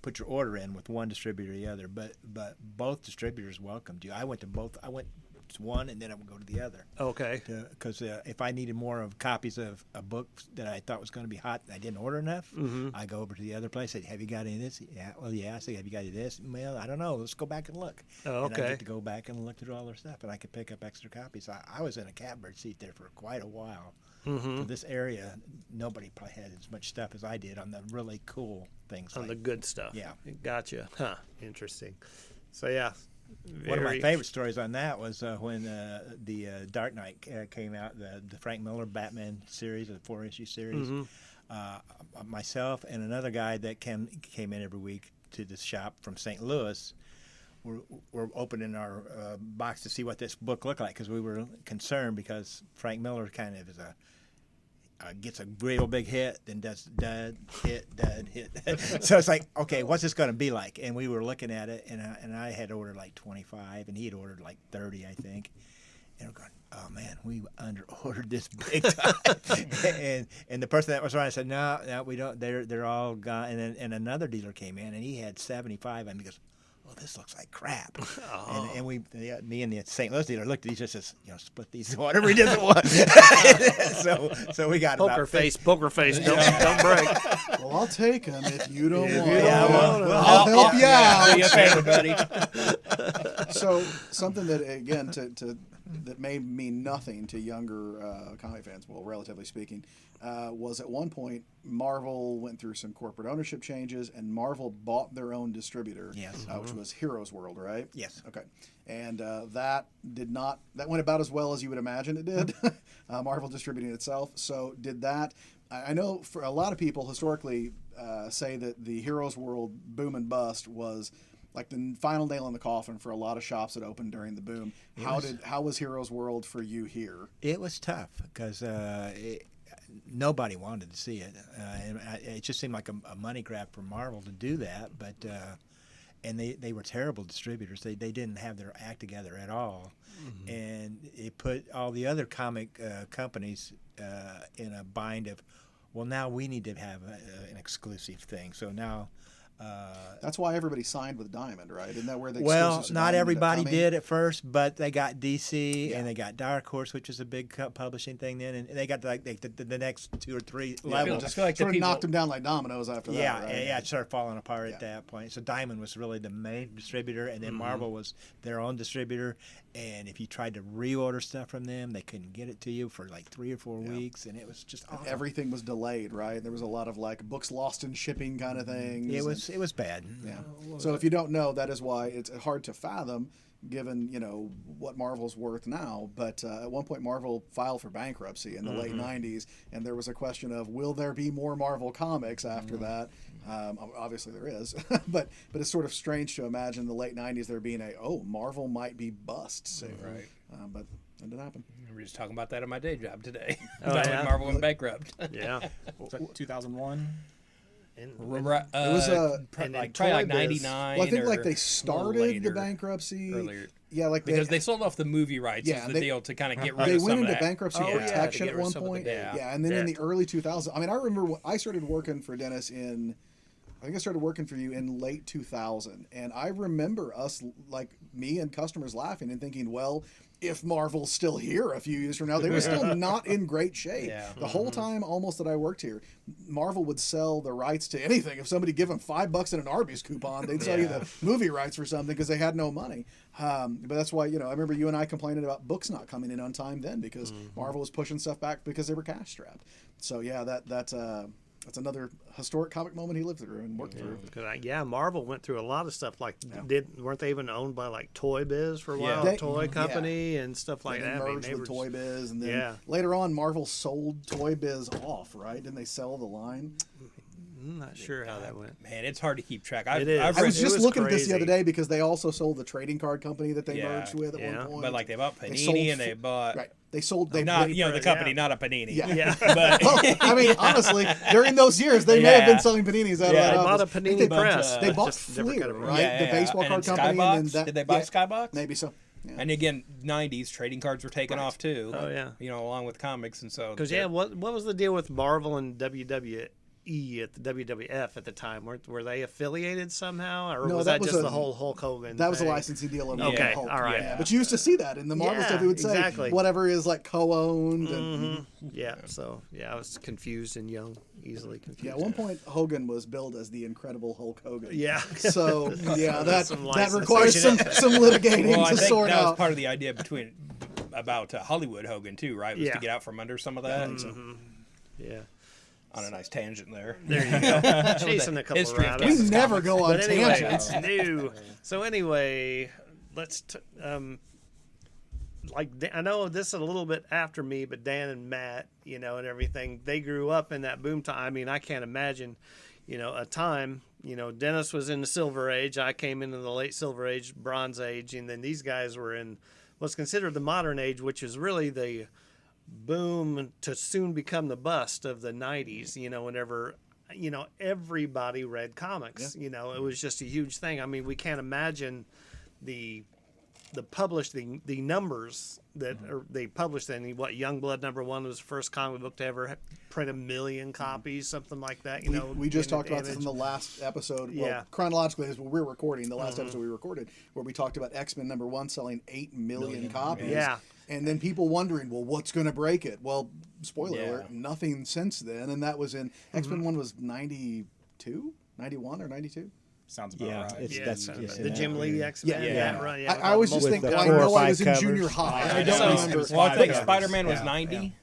put your order in with one distributor or the other, but both distributors welcomed you. I went to both. I went to one, and then I would go to the other. Okay. Because if I needed more of copies of a book that I thought was going to be hot and I didn't order enough, I go over to the other place. Say, have you got any of this? Yeah. Well, yeah. I say, have you got any of this? Well, I don't know. Let's go back and look. Oh, And I okay. get to go back and look through all their stuff, and I could pick up extra copies. I was in a catbird seat there for quite a while. For this area, nobody probably had as much stuff as I did on the really cool things. On the good stuff. Yeah. Gotcha. Huh. Interesting. So yeah. One of my very- favorite stories on that was when the Dark Knight came out, the Frank Miller Batman series, the 4-issue series. Myself and another guy that came in every week to the shop from St. Louis were opening our box to see what this book looked like, because we were concerned, because Frank Miller kind of is gets a real big hit, then does dud, hit. So it's like, okay, what's this going to be like? And we were looking at it, and I had ordered like 25, and he had ordered like 30, I think. And we're going, oh man, we under-ordered this big time. and the person that was running said, no, we don't. They're all gone. And then another dealer came in, and he had 75, and he goes, oh, this looks like crap. And me and the St. Louis dealer looked at each other and says, split these, whatever he doesn't want. so we got Poker face, don't break. Well, I'll take them if you don't want them. Yeah, well, I'll help you out. Do you a favor, buddy. So something that, again, that may mean nothing to younger comic fans, well, relatively speaking, was at one point Marvel went through some corporate ownership changes, and Marvel bought their own distributor, which was Heroes World, right? Yes. Okay. And that went about as well as you would imagine it did, Marvel distributing itself. So did that. I know for a lot of people historically say that the Heroes World boom and bust was like the final nail in the coffin for a lot of shops that opened during the boom. How was Heroes World for you here? It was tough because nobody wanted to see it. It just seemed like a money grab for Marvel to do that, but and they were terrible distributors. They didn't have their act together at all, and it put all the other comic companies in a bind of, well, now we need to have an exclusive thing. So now. That's why everybody signed with Diamond, right? Isn't that where the Well, exclusives to not Diamond ended up everybody coming? did at first, but they got DC and they got Dark Horse, which is a big publishing thing then, and they got like the next 2 or 3 levels. I feel like the Sort of people, knocked them down like dominoes after Yeah, that, right? yeah, it started falling apart at that point. So Diamond was really the main distributor, and then Marvel was their own distributor. And if you tried to reorder stuff from them, they couldn't get it to you for like 3 or 4 weeks, and it was just awful. Everything was delayed, right? There was a lot of like books lost in shipping kind of things. It was bad. Yeah. So if you don't know, that is why it's hard to fathom, given what Marvel's worth now. But at one point, Marvel filed for bankruptcy in the late '90s, and there was a question of, will there be more Marvel comics after that? Obviously there is, but it's sort of strange to imagine in the late '90s there being Marvel might be bust soon. Right. But it didn't happen. We were just talking about that at my day job today. Oh, About yeah? when Marvel went bankrupt. Yeah. Was that 2001? It was and like Toy probably like Biz. 99. Well, I think or like they a little started the later, bankruptcy earlier. Yeah, like Because they sold off the movie rights Yeah, as the they- deal to kind of get rid they of some went of into that. bankruptcy Oh, yeah, to protection get at rid of one some of the point. debt. Yeah, and then in Yeah. the early 2000s, I mean, I remember I started working for Dennis I think I started working for you in late 2000, and I remember us, like me and customers, laughing and thinking, well, if Marvel's still here a few years from now, they were still not in great shape. Yeah. The whole time almost that I worked here, Marvel would sell the rights to anything. If somebody give them $5 in an Arby's coupon, they'd sell you the movie rights for something because they had no money. But that's why, I remember you and I complaining about books not coming in on time then because Marvel was pushing stuff back because they were cash strapped. So yeah, that's another historic comic moment he lived through and worked through. Because Marvel went through a lot of stuff. Like, weren't they even owned by like Toy Biz for a while? They- A toy company and stuff like They that. merged they with were Toy Biz, and then Yeah. later on, Marvel sold Toy Biz off, right? Didn't they sell the line? I'm not sure how that went. Man, it's hard to keep track. It is. I've I read, was just was looking at this the crazy. other day because they also sold the trading card company that they Yeah. merged with at Yeah. one point. but like they bought They Panini sold and they bought right. They sold. They not Yeah. the company, not a Panini. Yeah. Yeah. But Well, I mean, honestly, during those years, they may have been Yeah. selling paninis out Yeah. of They that bought a office. Panini press. They bought Just different Fleer, kind of- right? Yeah, the yeah, baseball and card then company. And then Skybox? that, Did they buy yeah, Skybox? Maybe so. Yeah. And again, '90s trading cards were taken off too. Oh, yeah. Along with comics, and so Because what was the deal with Marvel and WWE at the WWF at the time? Were they affiliated somehow, or No, was that that was just a- the whole Hulk Hogan? That was a thing? licensing deal. Of Okay, Hulk. all right. Yeah. But you used to see that in the Marvel Yeah, stuff. It would say exactly. whatever is like co-owned. And, Yeah. So I was confused and young, easily confused. yeah, at one point Hogan was billed as the Incredible Hulk Hogan. Yeah. So yeah, Some that licensing. requires some litigating well, I to think sort that was out. part of the idea about Hollywood Hogan too, right? Was Yeah. to get out from under some of that. Yeah. On a nice tangent there. There you go. Chasing a couple history of rabbits. We never go on But anyway, tangents. it's new. So anyway, let's. I know this is a little bit after me, but Dan and Matt, and everything, they grew up in that boom time. I mean, I can't imagine, a time. Dennis was in the Silver Age. I came into the late Silver Age, Bronze Age, and then these guys were in what's considered the Modern Age, which is really the boom to soon become the bust of the 90s. Whenever everybody read comics. It was just a huge thing. I mean, we can't imagine the the numbers that they published. Then Youngblood #1 was the first comic book to ever print 1 million copies, something like that. We just talked about this in the last episode. Well, Yeah. chronologically, as we're recording, the last episode we recorded, where we talked about X-Men #1 selling 8 million copies. Yeah. And then people wondering, well, what's going to break it? Well, spoiler Yeah. alert, nothing since then. And that was in X-Men 1 was 92, 91 or 92. Sounds about Yeah, right. it's Yeah, that's the Jim Lee X-Men. Yeah. Right. Yeah, I always just With think, the well, I 4 or know I 5 was in covers. junior high. I It don't was- remember. it was Well, I think covers. Spider-Man was Yeah. 90,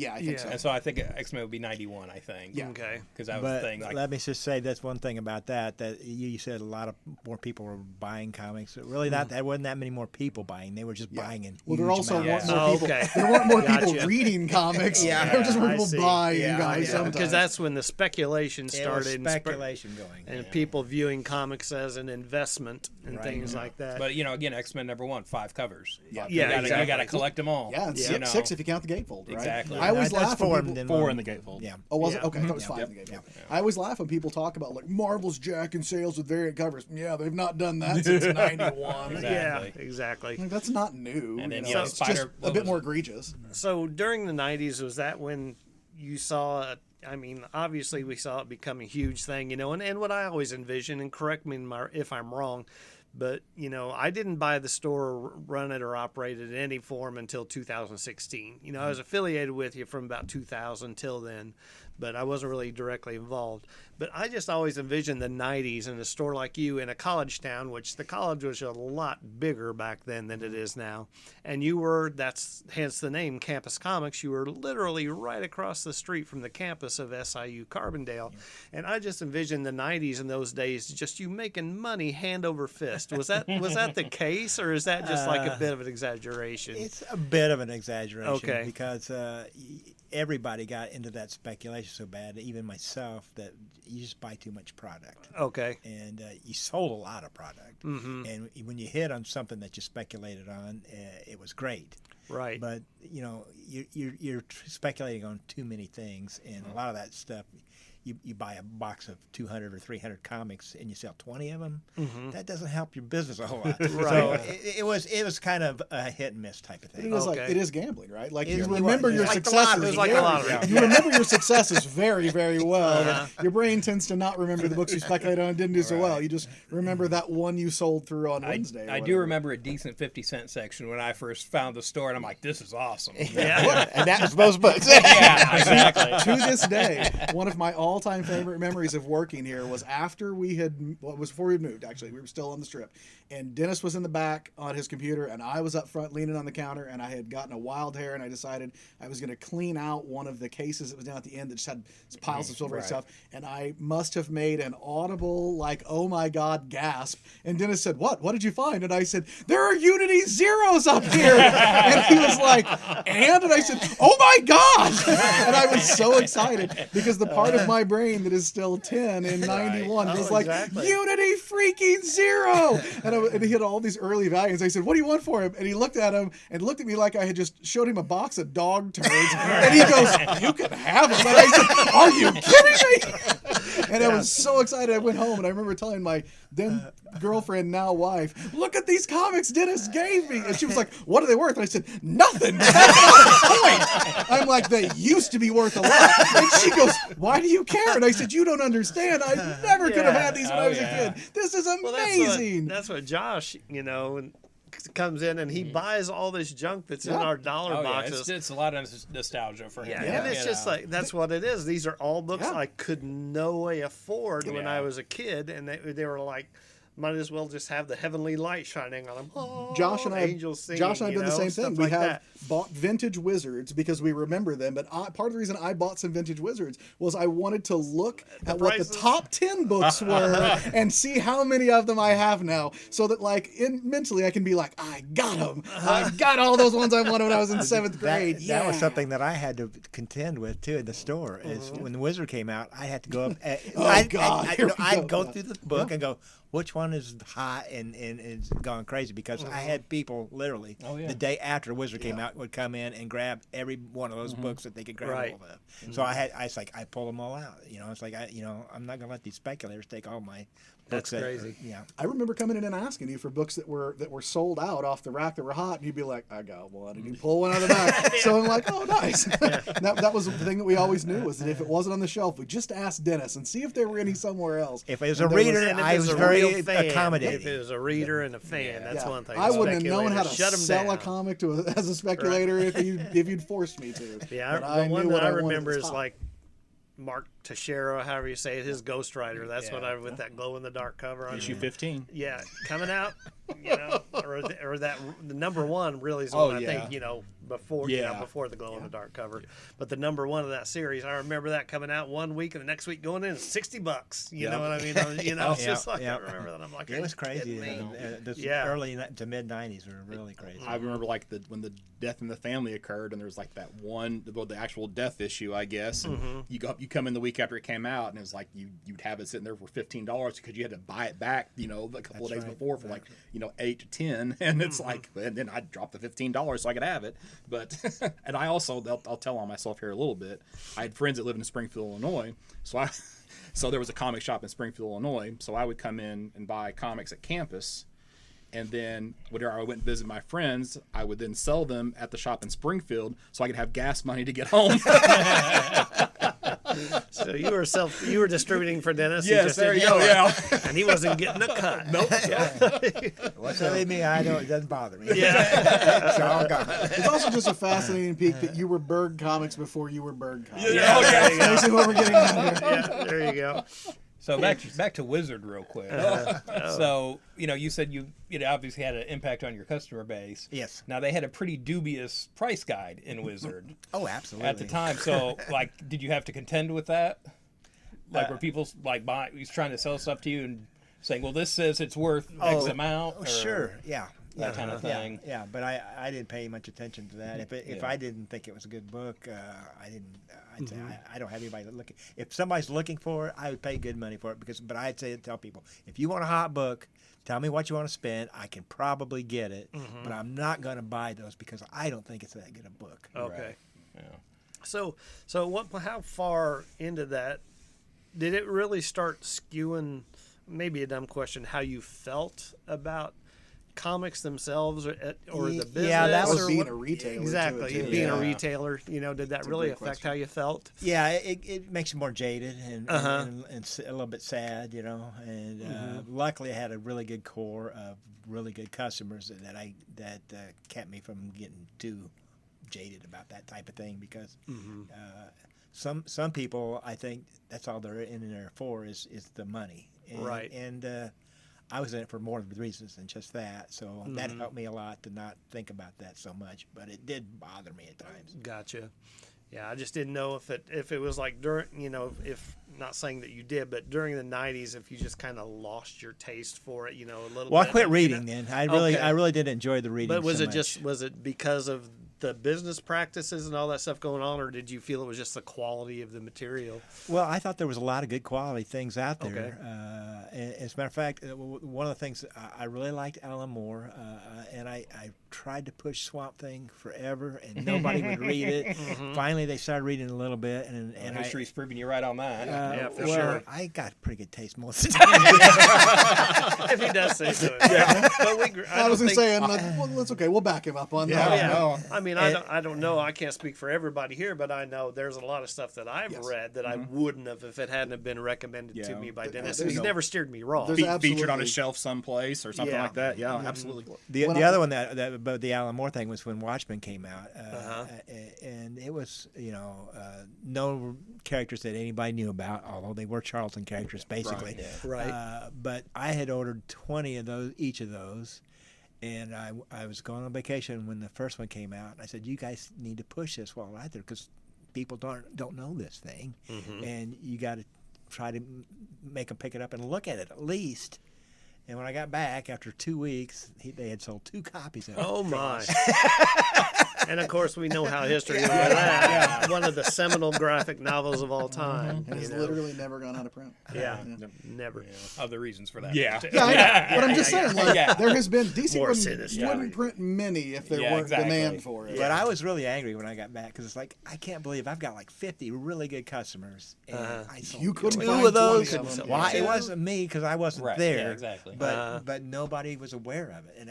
Yeah, I think Yeah. so. and so I think X-Men would be 91. I think. Yeah. Okay. Because that was But the thing. Like, let me just say that's one thing about that you said a lot of more people were buying comics. Really, that wasn't that many more people buying. They were just buying in. Well, there huge also weren't amounts. more Oh, people. okay. There weren't more people Gotcha. reading comics. Yeah. There were just more I people see. buying Yeah, guys. yeah. Sometimes. Because that's when the speculation It was started. and speculation going. and people viewing comics as an investment and Right. things like that. but again, X-Men #1, 5 covers. Yeah. You gotta exactly. collect them all. Yeah, and you six if you count the gatefold, right? Exactly. I always That's laugh when four, people. then Four one. in the gatefold. Yeah. Oh, was it? Yeah. Okay, that was 5 in the game. I always laugh when people talk about like Marvel's jacking sales with variant covers. Yeah, they've not done that since '91. Exactly. Yeah, exactly. Like, that's not new. And then, you you know, know, it's Spider- just a what bit was more it? egregious. So during the 90s, was that when you saw, I mean, obviously we saw it become a huge thing, you know, and what I always envision, and correct me if I'm wrong, but, you know, I didn't buy the store or run it or operate it in any form until 2016. You know, I was affiliated with you from about 2000 till then, but I wasn't really directly involved. But I just always envisioned the 90s in a store like you in a college town, which the college was a lot bigger back then than it is now. And you were, that's hence the name Campus Comics, you were literally right across the street from the campus of SIU Carbondale. And I just envisioned the 90s in those days, just you making money hand over fist. Was that the case, or is that just like a bit of an exaggeration? It's a bit of an exaggeration. Okay. Because everybody got into that speculation so bad, even myself, that you just buy too much product. Okay. And you sold a lot of product. Mm-hmm. And when you hit on something that you speculated on, it was great. Right. But you know, you're speculating on too many things, and a lot of that stuff. You buy a box of 200 or 300 comics and you sell 20 of them. Mm-hmm. That doesn't help your business a whole lot. Right. So it was kind of a hit and miss type of It thing. is like Okay. it is gambling, right? Like It you really remember was. your It's like the successes. lottery. It was like the lottery. You remember your successes very, very well. Your brain tends to not remember the books you speculated on and didn't do so well. You just remember that one you sold through on Wednesday. or I do whatever. remember a decent 50-cent section when I first found the store, and I'm like, this is awesome. Yeah. And that was most books. Yeah, exactly. To this day, one of my all-time favorite memories of working here was after we had, well, it was before we had moved, actually. We were still on the strip. And Dennis was in the back on his computer, and I was up front leaning on the counter, and I had gotten a wild hair, and I decided I was going to clean out one of the cases that was down at the end that just had piles of silver and stuff. And I must have made an audible, like, oh my God, gasp. And Dennis said, what? What did you find? And I said, there are Unity zeros up here. And he was like, and I said, oh my God. And I was so excited because the part of my brain that is still 10 in 91 was like, exactly. Unity freaking zero. And he had all these early values. I said, what do you want for him? And he looked at him and looked at me like I had just showed him a box of dog turds. And he goes, you can have them. And I said, are you kidding me? And I was so excited. I went home and I remember telling my then girlfriend, now wife, look at these comics Dennis gave me. And she was like, what are they worth? And I said, nothing. That's not the point. I'm like, they used to be worth a lot. And she goes, why do you care? And I said, you don't understand. I never could have had these when I was a kid. This is amazing. That's what Josh, you know, comes in and he buys all this junk that's in our dollar Oh, yeah. boxes. It's a lot of nostalgia for him. Yeah, and it's just like that's what it is. These are all books Yeah. I could no way afford when I was a kid, and they were like, might as well just have the heavenly light shining on them. Oh, Josh and I angels singing, have done the same thing. stuff We like have that. bought vintage Wizards because we remember them. But part of the reason I bought some vintage Wizards was I wanted to look at what the prices. top 10 books were and see how many of them I have now, so that like mentally I can be like, I got them. I got all those ones I wanted when I was in 7th grade. That was something that I had to contend with too in the store. Is when the Wizard came out, I had to go up. I'd go through the book and go, which one is hot and is gone crazy? Because I had people literally the day after Wizard came out would come in and grab every one of those books that they could grab Right. hold of. So I pull them all out. You know, it's like I'm not gonna let these speculators take all my books. That's crazy. Yeah. I remember coming in and asking you for books that were sold out off the rack that were hot, and you'd be like, I got one, and you'd pull one out of the back. So I'm like, oh, nice. That was the thing that we always knew, was that if it wasn't on the shelf, we just asked Dennis and see if there were any somewhere else. If it was a And there reader, And if I it was a very real fan, accommodating. If it was a reader and a fan, that's one thing. I wouldn't have known how to Speculators, shut 'em sell a down. comic as a speculator if you'd forced me to. Yeah, But the one knew that what I wanted remember was is hot. like Mark Teixeira, however you say it, his Ghost Rider. That's what I with that glow in the dark cover on Issue it. 15. Yeah, coming out, or that the number one really is the Oh, one I yeah. think before before the glow in the dark cover. But the number one of that series, I remember that coming out one week and the next week going in at $60. You know what I mean? It's just like I remember that. I'm like, It was crazy. The early to mid '90s were really crazy. I remember like when the death in the family occurred, and there was like that one, the actual death issue, I guess. And you come in the week week after it came out, and it was like you'd have it sitting there for $15 because you had to buy it back, a couple of days before for 8 to 10, and it's like, and then I'd drop the $15 so I could have it. But and I also, I'll tell on myself here a little bit. I had friends that lived in Springfield, Illinois, so there was a comic shop in Springfield, Illinois, so I would come in and buy comics at campus. And then whenever I went and visit my friends, I would then sell them at the shop in Springfield so I could have gas money to get home. So you were distributing for Dennis. He Yes, just there you didn't go. know it. Yeah. And he wasn't getting a cut. Nope. What's that mean? I don't. It doesn't bother me. Yeah. It's all gone. It's also just a fascinating peek that you were Berg Comics before you were Berg Comics. Yeah, there you go. Basically what we're getting at here. Yeah, there you go. So back to Wizard real quick. So you said you obviously had an impact on your customer base. Yes. Now they had a pretty dubious price guide in Wizard Oh, absolutely. at the time. So did you have to contend with that? Were people he's trying to sell stuff to you and saying, well, this says it's worth X amount? Oh, or sure. Yeah. That kind of thing. Yeah, but I didn't pay much attention to that. If I didn't think it was a good book, I didn't. I'd say I don't have anybody looking. If somebody's looking for it, I would pay good money for it But I'd tell people, if you want a hot book, tell me what you want to spend. I can probably get it, but I'm not going to buy those because I don't think it's that good a book. Okay. Yeah. So how far into that did it really start skewing? Maybe a dumb question. How you felt about comics themselves or the business? Yeah, that was Or being a retailer. Exactly. Too. Being a retailer, did that really great affect question. how you felt? Yeah, it makes you more jaded and a little bit sad, And luckily, I had a really good core of really good customers that kept me from getting too jaded about that type of thing because some people, I think that's all they're in there for is the money. Right. And I was in it for more reasons than just that, so that helped me a lot to not think about that so much. But it did bother me at times. Gotcha. Yeah, I just didn't know if it was like during, if not saying that you did, but during the '90s, if you just kind of lost your taste for it, a little. Well, bit. I quit reading then. I really did enjoy the reading. But was so it much. was it because of the business practices and all that stuff going on, or did you feel it was just the quality of the material? Well, I thought there was a lot of good quality things out there. Okay. As a matter of fact, one of the things I really liked Alan Moore, and I tried to push Swamp Thing forever, and nobody would read it. Finally, they started reading a little bit, and History's proving you right on that. Yeah, for well, sure. I got pretty good taste most of the time. If he does say so. Yeah. But I was saying, well, that's okay. We'll back him up on that. Yeah. I mean, I don't know. I can't speak for everybody here, but I know there's a lot of stuff that I've read that I wouldn't have if it hadn't have been recommended to me by Dennis. He's never steered me wrong. There's Featured on absolutely- a shelf someplace or something like that. Yeah, absolutely. The other one that about the Alan Moore thing was when Watchmen came out, and it was no characters that anybody knew about, although they were Charlton characters basically. Right. But I had ordered 20 of those, each of those, and I was going on vacation when the first one came out. And I said, you guys need to push this while out there because people don't know this thing, and you got to try to make them pick it up and look at it at least. And when I got back after 2 weeks, they had sold 2 copies of it. Oh my! And of course, we know how history went with that. Yeah. One of the seminal graphic novels of all time. And it's literally never gone out of print. Yeah, never. Other reasons for that. Yeah. Yeah, I know. But I'm just saying, there has been DC More wouldn't, sinister. wouldn't print many if there weren't demand for it. But I was really angry when I got back because it's like I can't believe I've got like 50 really good customers, and I sold You couldn't 2 find of those. 20 of them. Why? It wasn't me because I wasn't Right. there. Yeah, exactly. But nobody was aware of it,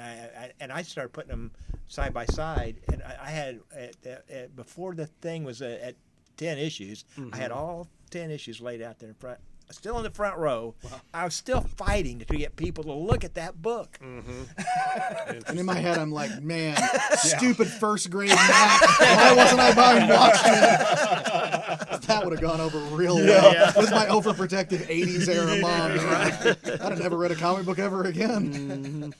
and I started putting them side by side, and I had before the thing was at 10 issues, I had all 10 issues laid out there in front. Still in the front row. Wow. I was still fighting to get people to look at that book. And in my head, I'm like, man, stupid first grade math. Why wasn't I buying Watchmen? That would have gone over real well with my overprotective 80s era mom. I'd have never read a comic book ever again.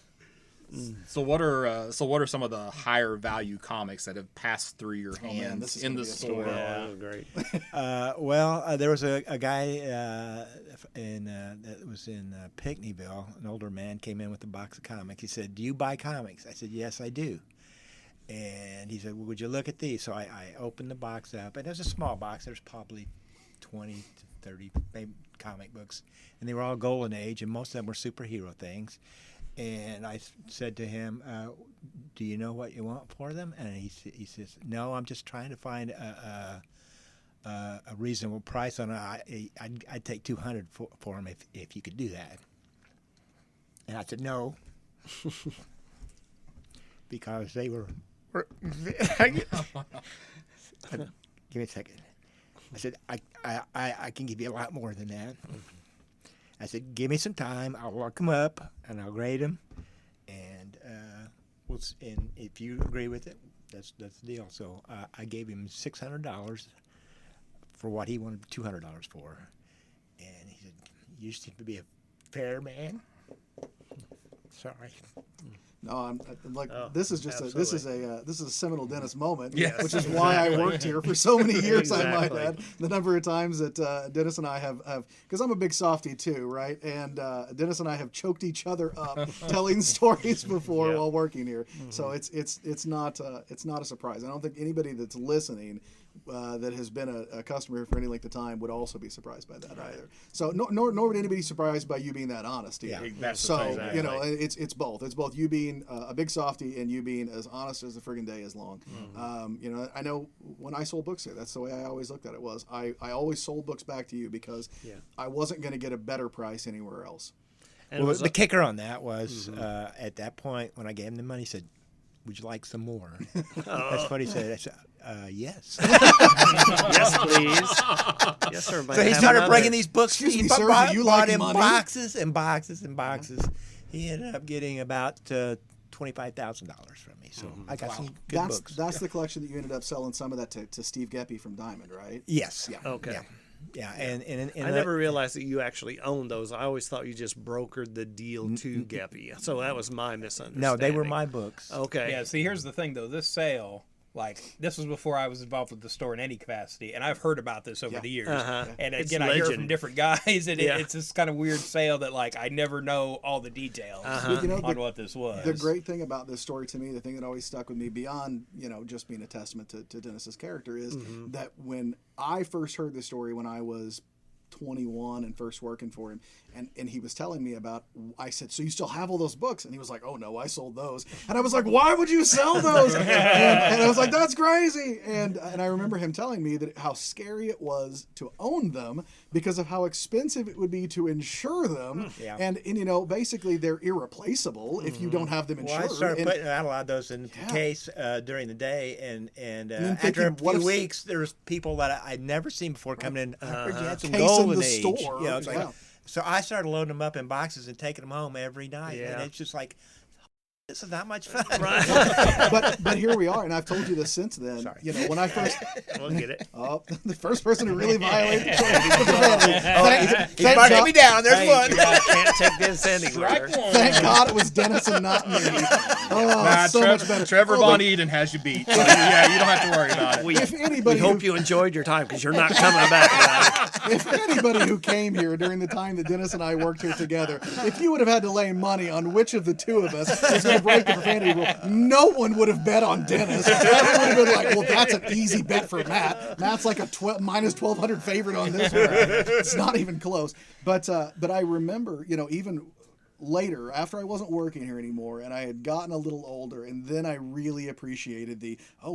So what are some of the higher value comics that have passed through your man, hands this is in gonna the be a store? story. Yeah, that was great. Well, there was a guy that was in Pinckneyville. An older man came in with a box of comics. He said, "Do you buy comics?" I said, "Yes, I do." And he said, well, "Would you look at these?" So I opened the box up, and it was a small box. There's probably 20 to 30 maybe comic books, and they were all Golden Age, and most of them were superhero things. And I said to him, "Do you know what you want for them?" And he says, "No, I'm just trying to find a reasonable price on it. I'd take $200 for them if you could do that." And I said, "No," because they were. Give me a second. I said, I can give you a lot more than that. I said, give me some time. I'll look them up and I'll grade them, and and if you agree with it, that's the deal. So I gave him $600 for what he wanted $200 for, and he said, "You seem to be a fair man." Sorry. No, I'm like Oh, this is just this is a seminal Dennis moment, Yes. which is why I worked here for so many years. I might Exactly. add the number of times that Dennis and I have because I'm a big softie too, right? And Dennis and I have choked each other up telling stories before Yeah. while working here. So it's not a surprise. I don't think anybody that's listening that has been a customer for any length of time would also be surprised by that either. So nor would anybody be surprised by you being that honest either. Yeah, that's so the thing. you know it's both. It's both you being a big softie and you being as honest as the friggin' day is long. You know, I know when I sold books here, that's the way I always looked at it. Was I always sold books back to you because I wasn't going to get a better price anywhere else. And Well, it was the kicker on that was at that point when I gave him the money, he said, "Would you like some more?" That's what he said. I said, "Yes." yes, please. Yes, sir. So he started bringing these books. Excuse he me, sir, brought, do you brought like in money? boxes and boxes and boxes. He ended up getting about $25,000 from me. So I got some good books. That's the collection that you ended up selling some of that to Steve Geppy from Diamond, right? Yes. Yeah. Okay. Yeah. Yeah. And I never realized that you actually owned those. I always thought you just brokered the deal to Geppy. So that was my misunderstanding. No, they were my books. Okay. Yeah, see, here's the thing, though. This sale, like, this was before I was involved with the store in any capacity, and I've heard about this over the years. And It's again, I hear it from legend. different guys, and Yeah. it's this kind of weird sale that, like, I never know all the details You know, on what this was. The great thing about this story to me, the thing that always stuck with me beyond, you know, just being a testament to Dennis's character is that when I first heard the story when I was 21 and first working for him, and he was telling me about, I said, "So you still have all those books?" And he was like, "Oh no, I sold those." And I was like, "Why would you sell those?" and I was like, "That's crazy." And I remember him telling me that how scary it was to own them because of how expensive it would be to insure them. Yeah. And you know, basically they're irreplaceable if you don't have them Well, insured. I started And- putting out a lot of those in the Yeah. case during the day, and then after a thinking, what few if- weeks, there's people that I'd never seen before coming in. I heard you had some Case in golden the age. store, You know, it's like, yeah. so I started loading them up in boxes and taking them home every night, Yeah. and it's just like, this is not much fun. but here we are, and I've told you this since then. Sorry. You know, when I first We'll get it. the first person to really violate the profanity. He's marking me down. There's Hey, one. you can't take this anywhere. Thank God it was Dennis and not me. Oh, Nah, so much better. Trevor Oh, Von Eden has you beat. So, yeah, you don't have to worry about it. If We anybody, hope you enjoyed your time because you're not coming back. if anybody who came here during the time that Dennis and I worked here together, if you would have had to lay money on which of the two of us is going to break the profanity rule, no one would have bet on Dennis. Everyone would have been like, "Well, that's an easy bet for Matt. Matt's like a minus 1,200 favorite on this one. It's not even close." But I remember, you know, even later, after I wasn't working here anymore and I had gotten a little older, and then I really appreciated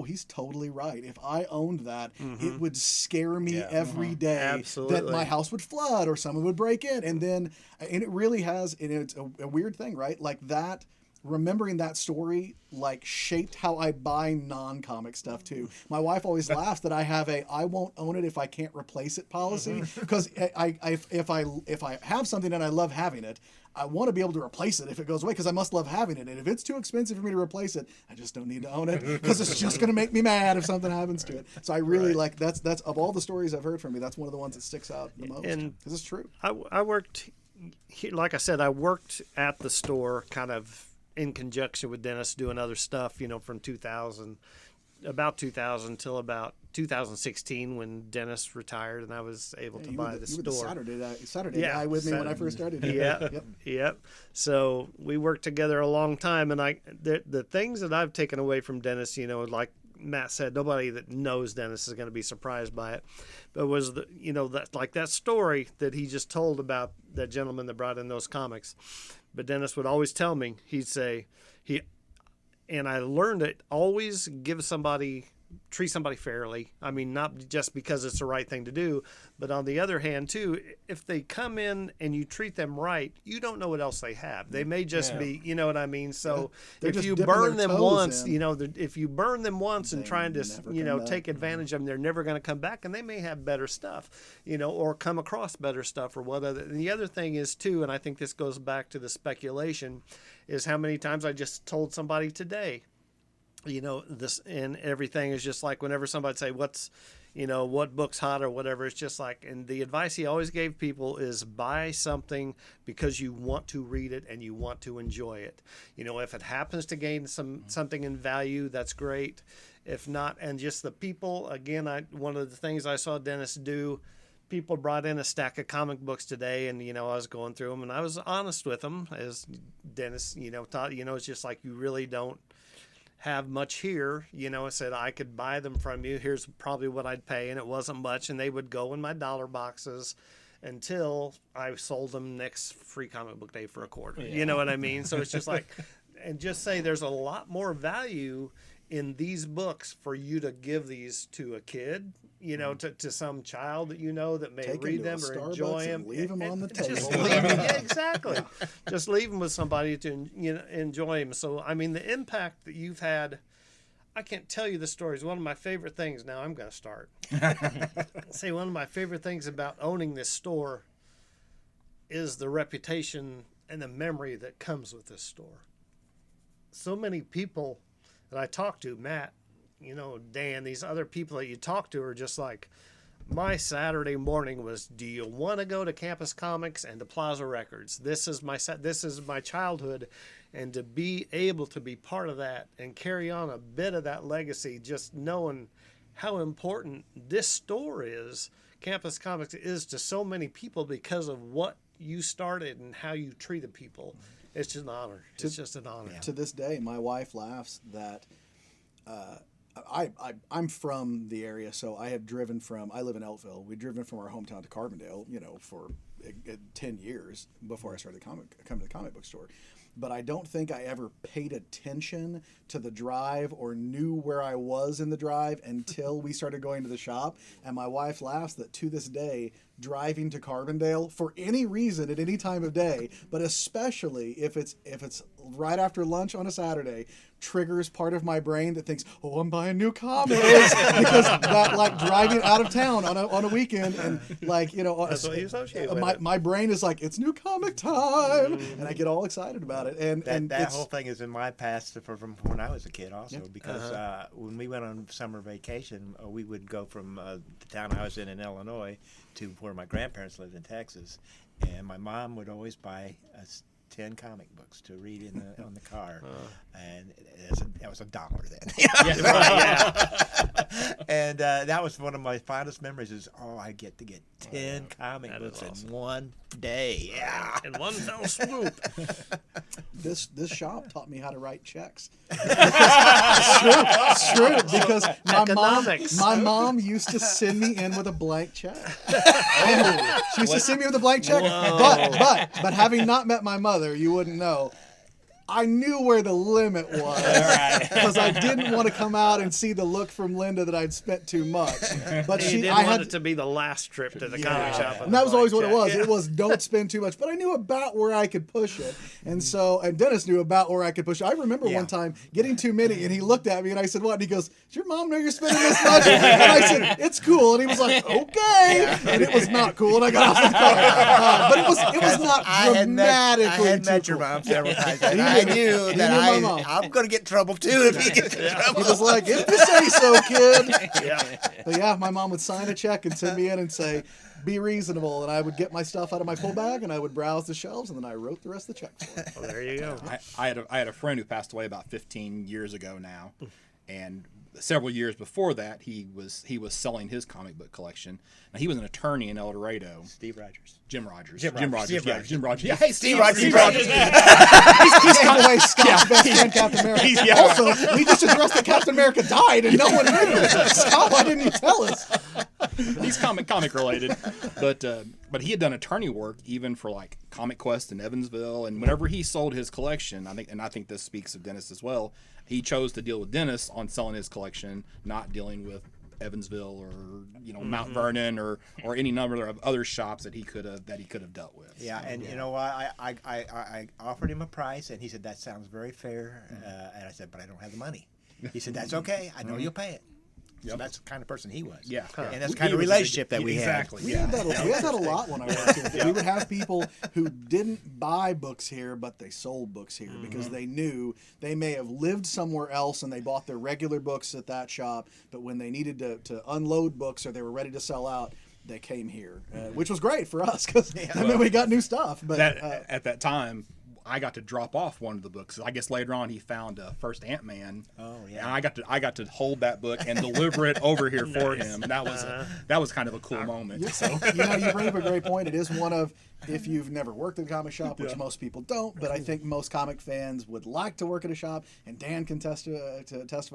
he's totally right. If I owned that, it would scare me every day that Absolutely. my house would flood or someone would break in. And it really has, and it's a weird thing, right? Like that, remembering that story like shaped how I buy non-comic stuff too. My wife always laughs that I have I won't own it if I can't replace it policy, because if I have something and I love having it, I want to be able to replace it if it goes away, because I must love having it. And if it's too expensive for me to replace it, I just don't need to own it, because it's just going to make me mad if something happens to it. So I really like that's of all the stories I've heard from you, that's one of the ones that sticks out the most, And- because it's true. I worked, like I said, I worked at the store kind of in conjunction with Dennis doing other stuff, you know, from 2000 till about 2016 when Dennis retired and I was able to buy the You were the store. Saturday guy with me when I first started. Yep. So we worked together a long time, and the things that I've taken away from Dennis, you know, like Matt said, nobody that knows Dennis is going to be surprised by it. But was that story that he just told about that gentleman that brought in those comics. But Dennis would always tell me, he'd say, and I learned it, always treat somebody fairly. I mean, not just because it's the right thing to do, but on the other hand too, if they come in and you treat them right, you don't know what else they have. They may just be, you know what I mean? So if you burn them once, if you burn them once and trying to, take advantage of them, they're never going to come back, and they may have better stuff, or come across better stuff or whatever. And the other thing is too, and I think this goes back to the speculation, is how many times I just told somebody today, this and everything is just like whenever somebody say what book's hot or whatever, it's just like, and the advice he always gave people is buy something because you want to read it and you want to enjoy it. If it happens to gain something in value, that's great. If not, and just the people, again, one of the things I saw Dennis do, people brought in a stack of comic books today, and I was going through them and I was honest with them, as Dennis taught. It's just like, you really don't have much here. I said I could buy them from you. Here's probably what I'd pay, and it wasn't much, and they would go in my dollar boxes until I sold them next free comic book day for $0.25. You know what I mean? So it's just like, and just say there's a lot more value in these books for you to give these to a kid, to some child that that may read them or enjoy them. Leave them on the table. Just leave them, yeah, exactly. Just leave them with somebody to enjoy them. So I mean, the impact that you've had, I can't tell you the stories. One of my favorite things. Now I'm going to start. Say one of my favorite things about owning this store is the reputation and the memory that comes with this store. So many people that I talk to, Matt, Dan, these other people that you talk to are just like, my Saturday morning was, do you want to go to Campus Comics and to Plaza Records? This is my childhood, and to be able to be part of that and carry on a bit of that legacy, just knowing how important this store is, Campus Comics is to so many people because of what you started and how you treated people. It's just an honor. It's just an honor. To this day, my wife laughs that I'm from the area, so I live in Eltville. We've driven from our hometown to Carbondale, for 10 years before I started coming to the comic book store. But I don't think I ever paid attention to the drive or knew where I was in the drive until we started going to the shop. And my wife laughs that to this day, driving to Carbondale for any reason at any time of day, but especially if it's right after lunch on a Saturday, triggers part of my brain that thinks, oh, I'm buying new comics, because that, like, driving out of town on a weekend, and that's what you associate with my brain is like, it's new comic time, and I get all excited about it. And that whole thing is in my past from when I was a kid also, because when we went on summer vacation, we would go from the town I was in Illinois to where my grandparents lived in Texas, and my mom would always buy us 10 comic books to read on the car, and that was $1 then. And that was one of my fondest memories. Is I get to get 10 comic books in one day. Yeah, in one fell swoop. This shop taught me how to write checks. It's true, because my mom used to send me in with a blank check. She used to send me with a blank check. But having not met my mother, you wouldn't know. I knew where the limit was, because I didn't want to come out and see the look from Linda that I'd spent too much. But I had it to be the last trip to the comic shop. And that was always what it was. It was don't spend too much. But I knew about where I could push it, and Dennis knew about where I could push it. I remember one time getting too many, and he looked at me and I said, "What?" And he goes, "Does your mom know you're spending this much?" And I said, "It's cool." And he was like, "Okay," and it was not cool. And I got off the car, but it was not dramatically. I had met your mom several times. I knew that I'm going to get in trouble too if he gets in trouble. He was like, "If you say so, kid." But yeah, my mom would sign a check and send me in and say, "Be reasonable," and I would get my stuff out of my pull bag and I would browse the shelves, and then I wrote the rest of the checks for it. Well, there you go. I had a friend who passed away about 15 years ago now, And several years before that, he was selling his comic book collection. Now, he was an attorney in El Dorado. Steve Rogers. Jim Rogers. Jim Rogers. Yeah, Jim Rogers. Yeah, hey, Steve Rogers. He's giving away Scott's best friend, Captain America. Also, we just addressed that Captain America died and no one knew. Scott, why didn't you tell us? He's comic related, but he had done attorney work even for like Comic Quest in Evansville, and whenever he sold his collection, I think this speaks of Dennis as well. He chose to deal with Dennis on selling his collection, not dealing with Evansville or Mount Vernon or any number of other shops that he could have dealt with. Yeah, and you know what? I offered him a price, and he said that sounds very fair, and I said, but I don't have the money. He said that's okay. I know you'll pay it. So that's the kind of person he was. Yeah. And that's the kind of relationship that we had. Exactly. We had that a lot when I worked here. We would have people who didn't buy books here, but they sold books here because they knew they may have lived somewhere else and they bought their regular books at that shop, but when they needed to unload books or they were ready to sell out, they came here, which was great for us because then we got new stuff. But at that time, I got to drop off one of the books. I guess later on he found First Ant-Man. Oh yeah. And I got to hold that book and deliver it over here for him. And that was kind of a cool moment. So you bring up a great point. It is one of, if you've never worked in a comic shop, which most people don't, but I think most comic fans would like to work at a shop, and Dan can testify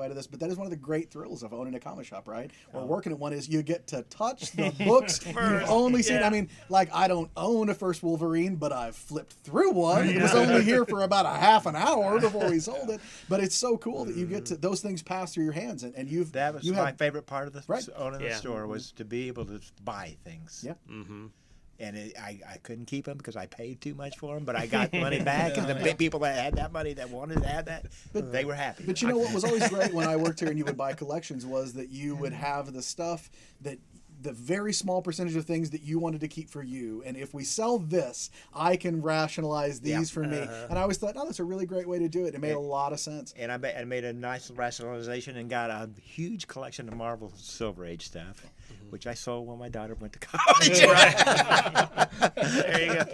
to this, but that is one of the great thrills of owning a comic shop, right? Or working at one is you get to touch the books you've only seen. I mean, like, I don't own a First Wolverine, but I've flipped through one. It was only here for about a half an hour before we sold it, but it's so cool that you get to, those things pass through your hands, and that was my favorite part of the owning the Yeah. store was to be able to buy things. Yeah. And I couldn't keep them because I paid too much for them, but I got money back, and the people that had that money that wanted to have that, they were happy. But you know what was always great when I worked here and you would buy collections was that you would have the stuff that the very small percentage of things that you wanted to keep for you, and if we sell this, I can rationalize these for me. And I always thought, that's a really great way to do it. It made a lot of sense. And I made a nice rationalization and got a huge collection of Marvel Silver Age stuff, which I sold when my daughter went to college. There you go.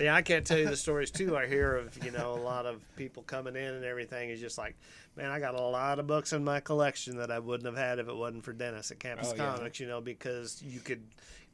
Yeah, I can't tell you the stories too. I hear of a lot of people coming in and everything is just like, man, I got a lot of books in my collection that I wouldn't have had if it wasn't for Dennis at Campus Comics.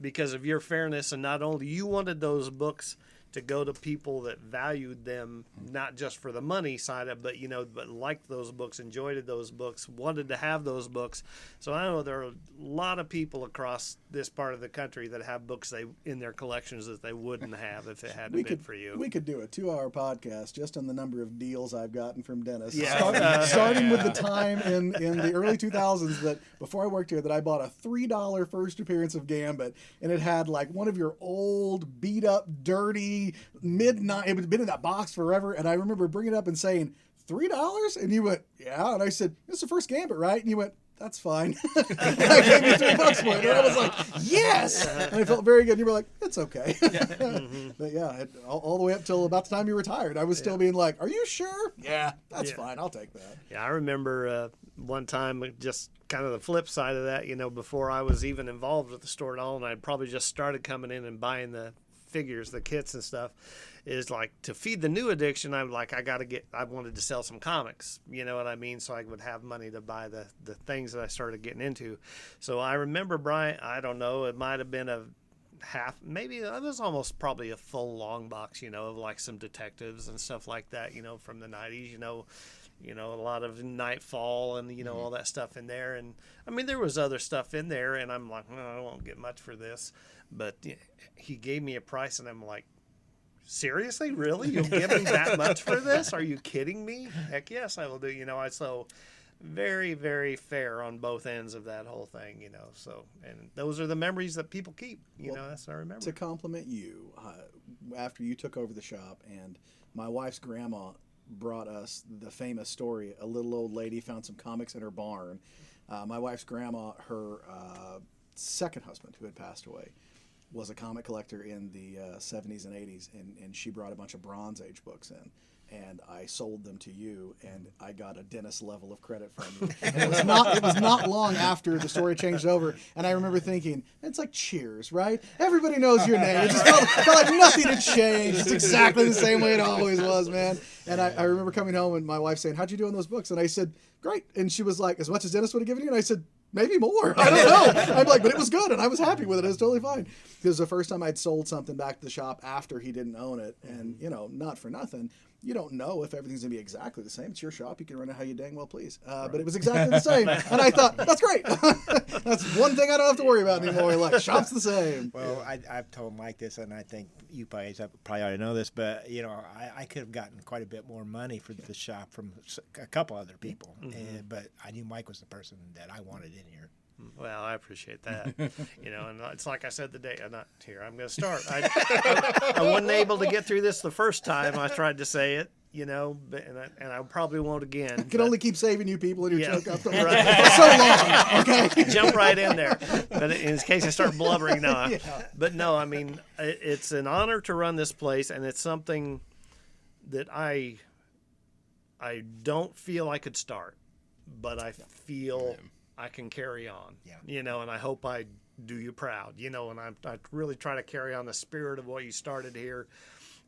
Because of your fairness, and not only you wanted those books to go to people that valued them, not just for the money side of it, but liked those books, enjoyed those books, wanted to have those books. So I know there are a lot of people across this part of the country that have books in their collections that they wouldn't have if it hadn't been for you. We could do a 2-hour podcast just on the number of deals I've gotten from Dennis. Yeah. Starting with the time in the early 2000s that before I worked here that I bought a $3 first appearance of Gambit, and it had like one of your old beat up, dirty midnight. It had been in that box forever, and I remember bringing it up and saying $3, and you went, yeah, and I said, this is the first Gambit, right? And you went, that's fine. And I gave you $3 for it, and I was like, yes, and I felt very good. And you were like, it's okay. But yeah, all the way up till about the time you retired, I was still being like, are you sure? Yeah, that's fine. I'll take that. Yeah, I remember one time, just kind of the flip side of that, before I was even involved with the store at all, and I'd probably just started coming in and buying the figures, the kits and stuff, is like to feed the new addiction. I wanted to sell some comics, you know what I mean? So I would have money to buy the things that I started getting into. So I remember, Brian, I don't know, it might have been a half, maybe it was almost probably a full long box, of like some detectives and stuff like that, from the 90s, a lot of Nightfall and, all that stuff in there. And I mean, there was other stuff in there, and I'm like, I won't get much for this. But he gave me a price, and I'm like, seriously? Really? You'll give me that much for this? Are you kidding me? Heck yes, I will do. So very, very fair on both ends of that whole thing, So, and those are the memories that people keep, that's what I remember. To compliment you, after you took over the shop, and my wife's grandma brought us the famous story, a little old lady found some comics in her barn. My wife's grandma, her second husband, who had passed away, was a comic collector in the 70s and 80s, and she brought a bunch of Bronze Age books in. and I sold them to you, and I got a Dennis level of credit from you. And it was not long after the story changed over, and I remember thinking, it's like Cheers, right? Everybody knows your name. It just felt like nothing had changed. It's exactly the same way it always was, man. And I remember coming home and my wife saying, how'd you do on those books? And I said, great. And she was like, as much as Dennis would have given you? And I said, maybe more. I don't know. I'm like, but it was good, and I was happy with it. It was totally fine. Because the first time I'd sold something back to the shop after he didn't own it, and, not for nothing, you don't know if everything's going to be exactly the same. It's your shop. You can run it how you dang well please. But it was exactly the same. And I thought, that's great. That's one thing I don't have to worry about anymore. Like, shop's the same. Well, I've told Mike this, and I think you probably ought to know this, but, I could have gotten quite a bit more money for the shop from a couple other people. But I knew Mike was the person that I wanted in here. Well, I appreciate that. And it's like I said the day, I'm not here. I'm going to start. I wasn't able to get through this the first time I tried to say it, but, and I probably won't again. I can only keep saving you people in your choke up right. for so long. Okay, jump right in there. But in case I start blubbering, no. Yeah. But no, I mean, it's an honor to run this place, and it's something that I don't feel I could start, but I feel I can carry on, and I hope I do you proud, and I really try to carry on the spirit of what you started here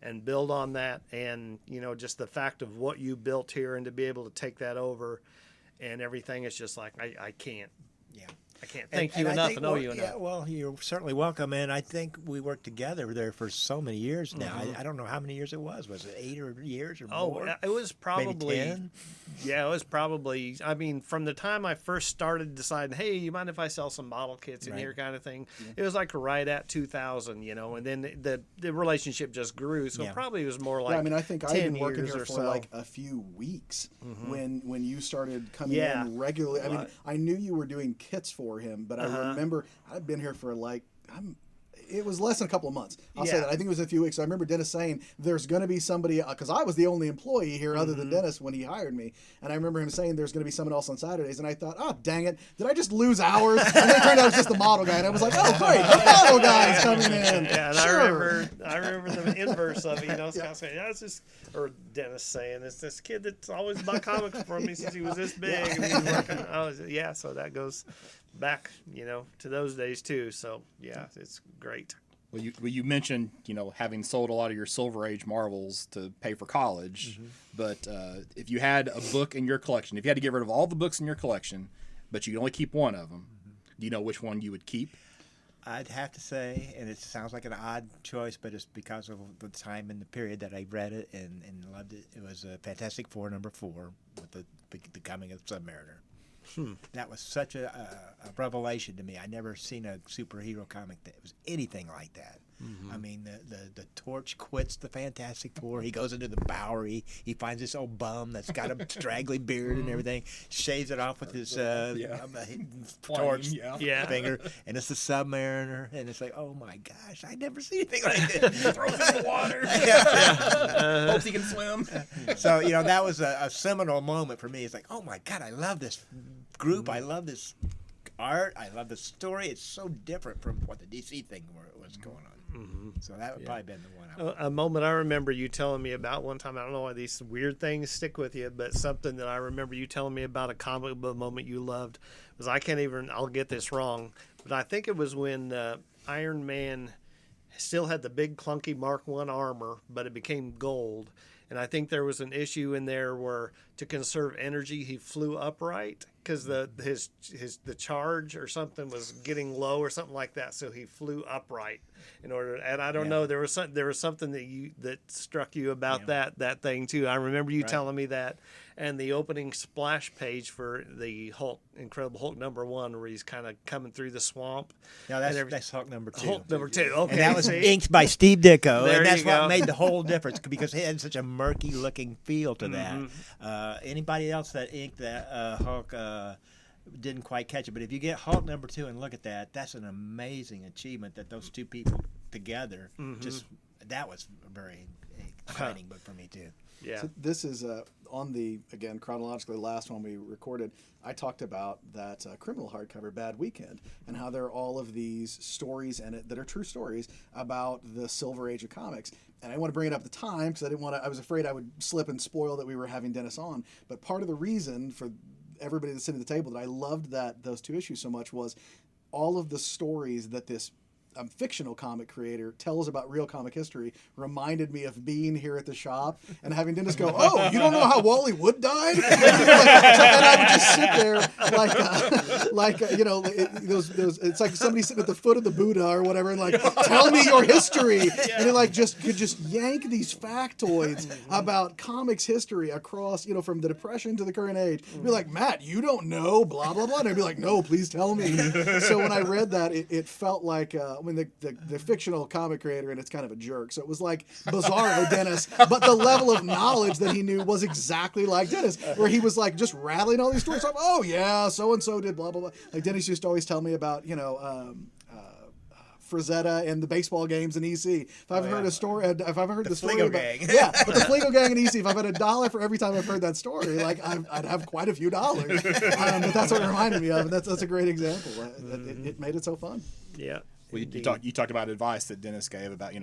and build on that. And, just the fact of what you built here and to be able to take that over and everything, it's just like, I can't. Yeah. I can't thank you enough and owe you enough. Yeah, well, you're certainly welcome, and I think we worked together there for so many years now. I don't know how many years it was. Was it 8 years or more? Oh, it was probably maybe 10? Yeah, it was probably. I mean, from the time I first started deciding, hey, you mind if I sell some model kits in here, kind of thing. Yeah. It was like right at 2000, and then the relationship just grew. So it probably was more like. Yeah, I mean, I think I've been working here for like a few weeks when you started coming in regularly. I mean, I knew you were doing kits for him, but I remember I'd been here for it was less than a couple of months. I'll say that. I think it was a few weeks. I remember Dennis saying there's going to be somebody, because I was the only employee here other than Dennis when he hired me. And I remember him saying there's going to be someone else on Saturdays. And I thought, oh, dang it. Did I just lose hours? And then it turned out it was just the model guy. And I was like, oh, great. The model guy's coming in. Yeah, and sure. I remember the inverse of it. Scott saying, it's just, or Dennis saying, it's this kid that's always bought comics for me since he was this big. And he was working. So that goes back, to those days too. So, yeah, it's great. Well, you mentioned, having sold a lot of your Silver Age Marvels to pay for college, but if you had a book in your collection, if you had to get rid of all the books in your collection, but you could only keep one of them, do you know which one you would keep? I'd have to say, and it sounds like an odd choice, but it's because of the time and the period that I read it and loved it. It was Fantastic Four #4 with the coming of Submariner. That was such a revelation to me. I never seen a superhero comic that was anything like that. I mean, the Torch quits the Fantastic Four. He goes into the Bowery. He finds this old bum that's got a straggly beard and everything. Shaves it off with his torch finger, and it's the Submariner. And it's like, oh my gosh, I never seen anything like this. Throws it in the water. Hopes he can swim. So that was a seminal moment for me. It's like, oh my God, I love this group. I love this art. I love the story. It's so different from what the DC thing was going on. So that would probably been the one. A moment I remember you telling me about one time. I don't know why these weird things stick with you, but something that I remember you telling me about a comic book moment you loved was I'll get this wrong, but I think it was when Iron Man still had the big clunky Mark I armor, but it became gold. And I think there was an issue in there where to conserve energy, he flew upright because the charge or something was getting low or something like that. So he flew upright in order. And I don't know, there was something that struck you about that thing too. I remember you telling me that. And the opening splash page for the Incredible Hulk #1, where he's kind of coming through the swamp. No, that's Hulk #2. Hulk #2. Okay, and that was inked by Steve Ditko, and that's what made the whole difference because it had such a murky-looking feel to that. Anybody else that inked that Hulk didn't quite catch it, but if you get Hulk #2 and look at that, that's an amazing achievement that those two people together that was a very exciting book for me too. Yeah. So this is on the, again, chronologically last one we recorded, I talked about that criminal hardcover, Bad Weekend, and how there are all of these stories in it that are true stories about the Silver Age of comics. And I want to bring it up at the time because I was afraid I would slip and spoil that we were having Dennis on. But part of the reason for everybody that's sitting at the table that I loved those 2 issues so much was all of the stories that this fictional comic creator tells about real comic history reminded me of being here at the shop and having Dennis go, "Oh, you don't know how Wally Wood died?" And I would just sit there those. It's like somebody sitting at the foot of the Buddha or whatever, and like, "Tell me your history," and he could just yank these factoids about comics history across, from the Depression to the current age. Be like, "Matt, you don't know, blah blah blah," and I'd be like, "No, please tell me." So when I read that, it felt like. The fictional comic creator, and it's kind of a jerk. So it was like Bizarro Dennis, but the level of knowledge that he knew was exactly like Dennis, where he was like just rattling all these stories. Like, oh yeah, so and so did blah blah blah. Like Dennis used to always tell me about Frazetta and the baseball games in EC. If I've heard a story, if I've heard the story Fligo about, gang. yeah, but the Fligo gang in EC. If I've had $1 for every time I've heard that story, like I'd have quite a few dollars. But that's what it reminded me of, and that's a great example. It made it so fun. Yeah. Well, you talked about advice that Dennis gave about,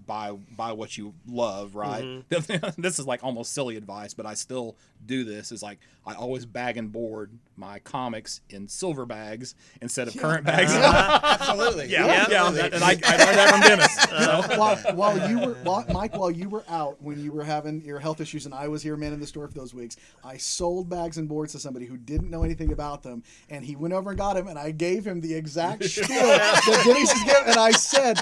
buy what you love, right? Mm-hmm. This is like almost silly advice, but I still do this. Is like I always bag and board my comics in silver bags instead of current bags. Absolutely. Yeah. And I learned that from Dennis. While you were out when you were having your health issues and I was here manning the store for those weeks, I sold bags and boards to somebody who didn't know anything about them, and he went over and got him, and I gave him the exact spiel that Dennis is giving, and I said,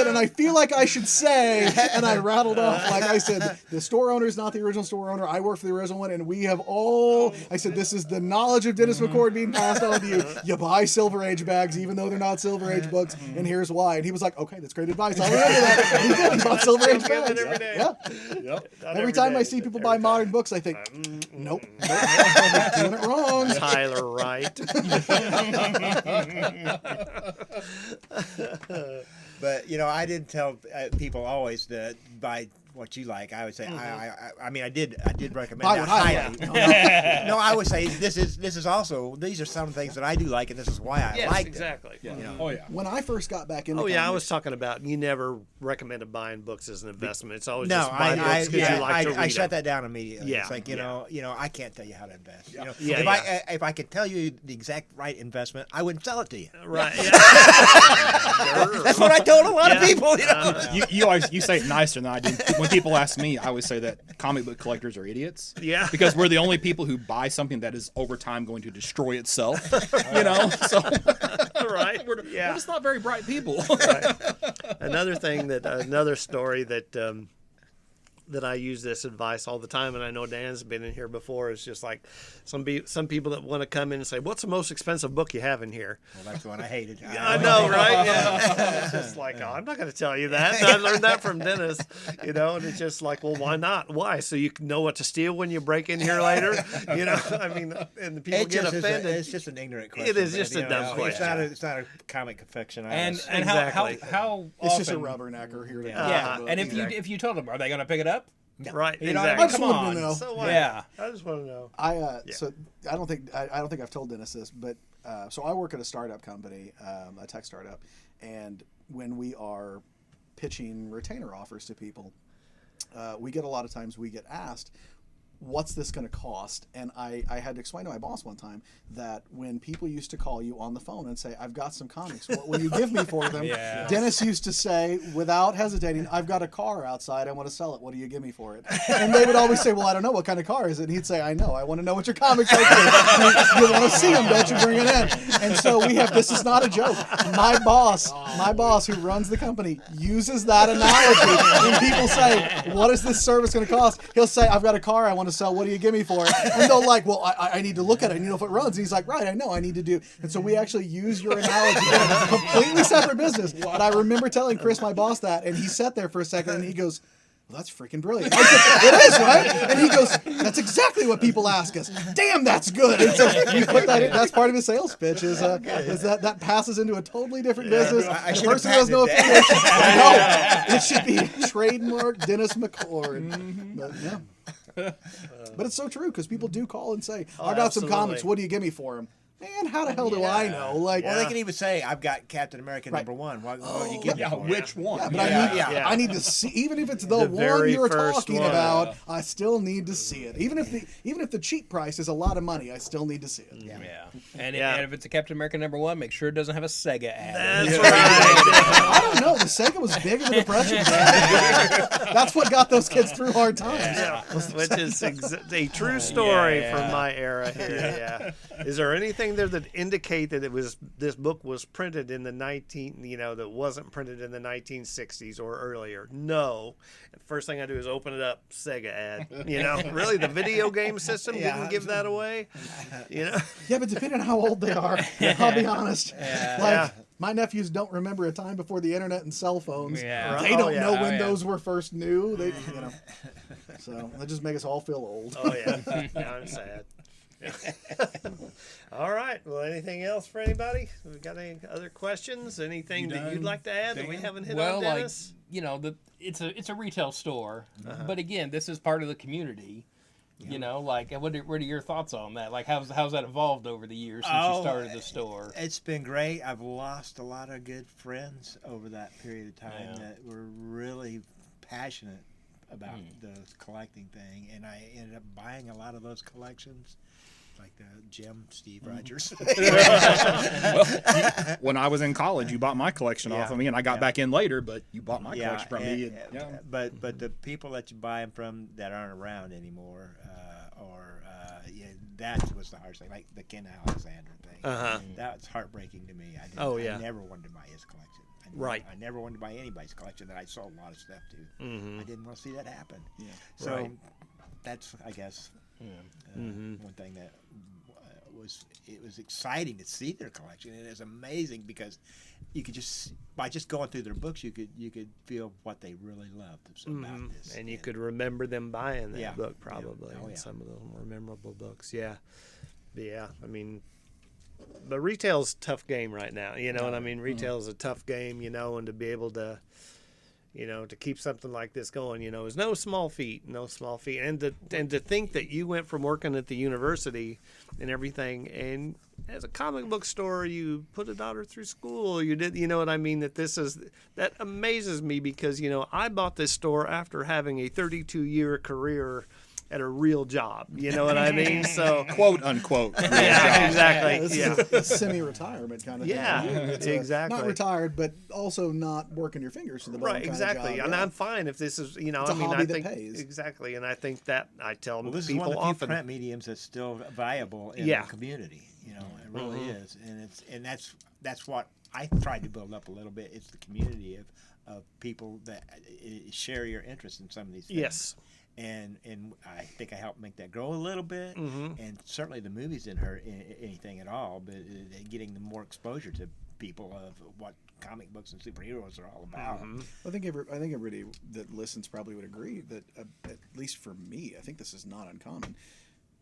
and I feel like I should say, and I rattled off, like I said, the store owner is not the original store owner. I work for the original one, and we have all, I said, this is the knowledge of Dennis McCord being passed on to you. You buy Silver Age bags, even though they're not Silver Age books, and here's why. And he was like, okay, that's great advice. I'll remember that. He did. He bought Silver Age bags. Every day. Yeah. Yep. Every time I see people buy modern books, I think, nope, doing it wrong. Tyler Wright. But I did tell people always that by what you like. I would say I mean I did recommend that highly. No, I would say this is also, these are some things that I do like, and this is why I like exactly. them. Yeah. Oh yeah. When I first got back into I comics, was talking about you never recommended buying books as an investment. It's always No, just buy books because you like to read I shut them. that down immediately. Yeah, It's like I can't tell you how to invest. Yeah. If I could tell you the exact right investment, I wouldn't sell it to you. Right. That's what I told a lot of people. You say it nicer than I do. When people ask me, I always say that comic book collectors are idiots. Yeah. Because we're the only people who buy something that is over time going to destroy itself. So Right. we're just not very bright people. Right. Another story that I use this advice all the time, and I know Dan's been in here before, is just like some people that want to come in and say, what's the most expensive book you have in here? Well, that's the one I hated. I know, right? Yeah. It's just like, I'm not going to tell you that. And I learned that from Dennis, and it's just like, well, why not? Why? So you know what to steal when you break in here later? I mean, and the people get offended. It's just an ignorant question. It is just a dumb question. It's not a comic fiction. And Exactly. how it's often, just a rubbernecker here. and if you told them, are they going to pick it up? Right. You know, Exactly. I just come wanted on. to know. So what? Yeah. I just want to know. So I don't think I've told Dennis this, but so I work at a startup company, a tech startup, and when we are pitching retainer offers to people, we get a lot of times we get asked, what's this going to cost? And I had to explain to my boss one time that when people used to call you on the phone and say, I've got some comics, what will you give me for them? Yeah. Dennis used to say, without hesitating, I've got a car outside, I want to sell it, what do you give me for it? And they would always say, well, I don't know, what kind of car is it? And he'd say, I know, I want to know what your comics are. You want to see them, don't you? Bring it in. And so this is not a joke. My boss who runs the company uses that analogy. When people say, what is this service going to cost? He'll say, I've got a car, I want to sell, what do you give me for it? And they'll like, well, I need to look at it and know if it runs. And he's like, right, I know, I need to do. And so we actually use your analogy in a completely separate business. But I remember telling Chris, my boss, that, and he sat there for a second and he goes, well, that's freaking brilliant. I said, it is, right? And he goes, that's exactly what people ask us. Damn, that's good. And so you put that in, that's part of his sales pitch, is that passes into a totally different business. I The should have person who has no patented affiliation. I know. It should be trademark Dennis McCord. But, yeah. But it's so true because people do call and say, Oh, "I got some absolutely. comics. What do you give me for them?" Man, how the hell do I know? Like, Well, they can even say, "I've got Captain America Right. #1. What you give me for it?" Which one? yeah, but Yeah. I need to see. Even if it's the one very you're first talking one. about, I still need to see it. Even if the cheap price is a lot of money, I still need to see it. Yeah. And, Yeah. and if it's a Captain America #1, make sure it doesn't have a Sega ad. That's right. I don't know. The Sega was big in the Depression. That's what got those kids through hard times. Which is a true story from my era here. Yeah. Is there anything there that indicate that this book was printed in the that wasn't printed in the 1960s or earlier? No. The first thing I do is open it up, Sega ad. Really, the video game system didn't give that away. Yeah, but depending on how old they are, I'll be honest. My nephews don't remember a time before the internet and cell phones. Yeah. They don't know when yeah. those were first new. So they just make us all feel old. Oh yeah, now I'm sad. All right. Well, anything else for anybody? We got any other questions? Anything that you'd like to add that we haven't hit on, Dennis? It's a retail store, but again, this is part of the community. What are your thoughts on that? Like, how's that evolved over the years since you started the store? It's been great. I've lost a lot of good friends over that period of time that were really passionate about the collecting thing, and I ended up buying a lot of those collections, like the Jim Steve Rogers. When I was in college, you bought my collection off of me, and I got back in later, but you bought my collection from me. But the people that you buy them from that aren't around anymore, that was the hardest thing, like the Ken Alexander thing. That's heartbreaking to me. I never wanted to buy his collection. I never wanted to buy anybody's collection that I sold a lot of stuff to. I didn't want to see that happen. Yeah. So that's, I guess, one thing that it was exciting to see their collection, and it was amazing because you could by just going through their books, you could feel what they really loved about this, and you could remember them buying that book probably. Yeah. Some of the more memorable books. Yeah. I mean, but retail's a tough game right now. What I mean? Retail's a tough game. And to be able to. To keep something like this going, is no small feat, and to think that you went from working at the university and everything, and as a comic book store, you put a daughter through school, you did, what I mean, that amazes me because, I bought this store after having a 32-year career at a real job, you know what I mean? So quote unquote. Yeah, exactly. This is a semi-retirement kind of thing. Yeah, It's exactly. not retired, but also not working your fingers to the bone. Right, exactly. Kind of job. And I'm fine if this is, a I hobby that think pays. exactly, and I think that I tell this is people one of the few often. print mediums that's still viable in the community. It really is, and that's what I tried to build up a little bit. It's the community of people that share your interest in some of these things. Yes. And I think I helped make that grow a little bit, and certainly the movies didn't hurt anything at all. But getting more exposure to people of what comic books and superheroes are all about. I think everybody that listens probably would agree that at least for me, I think this is not uncommon.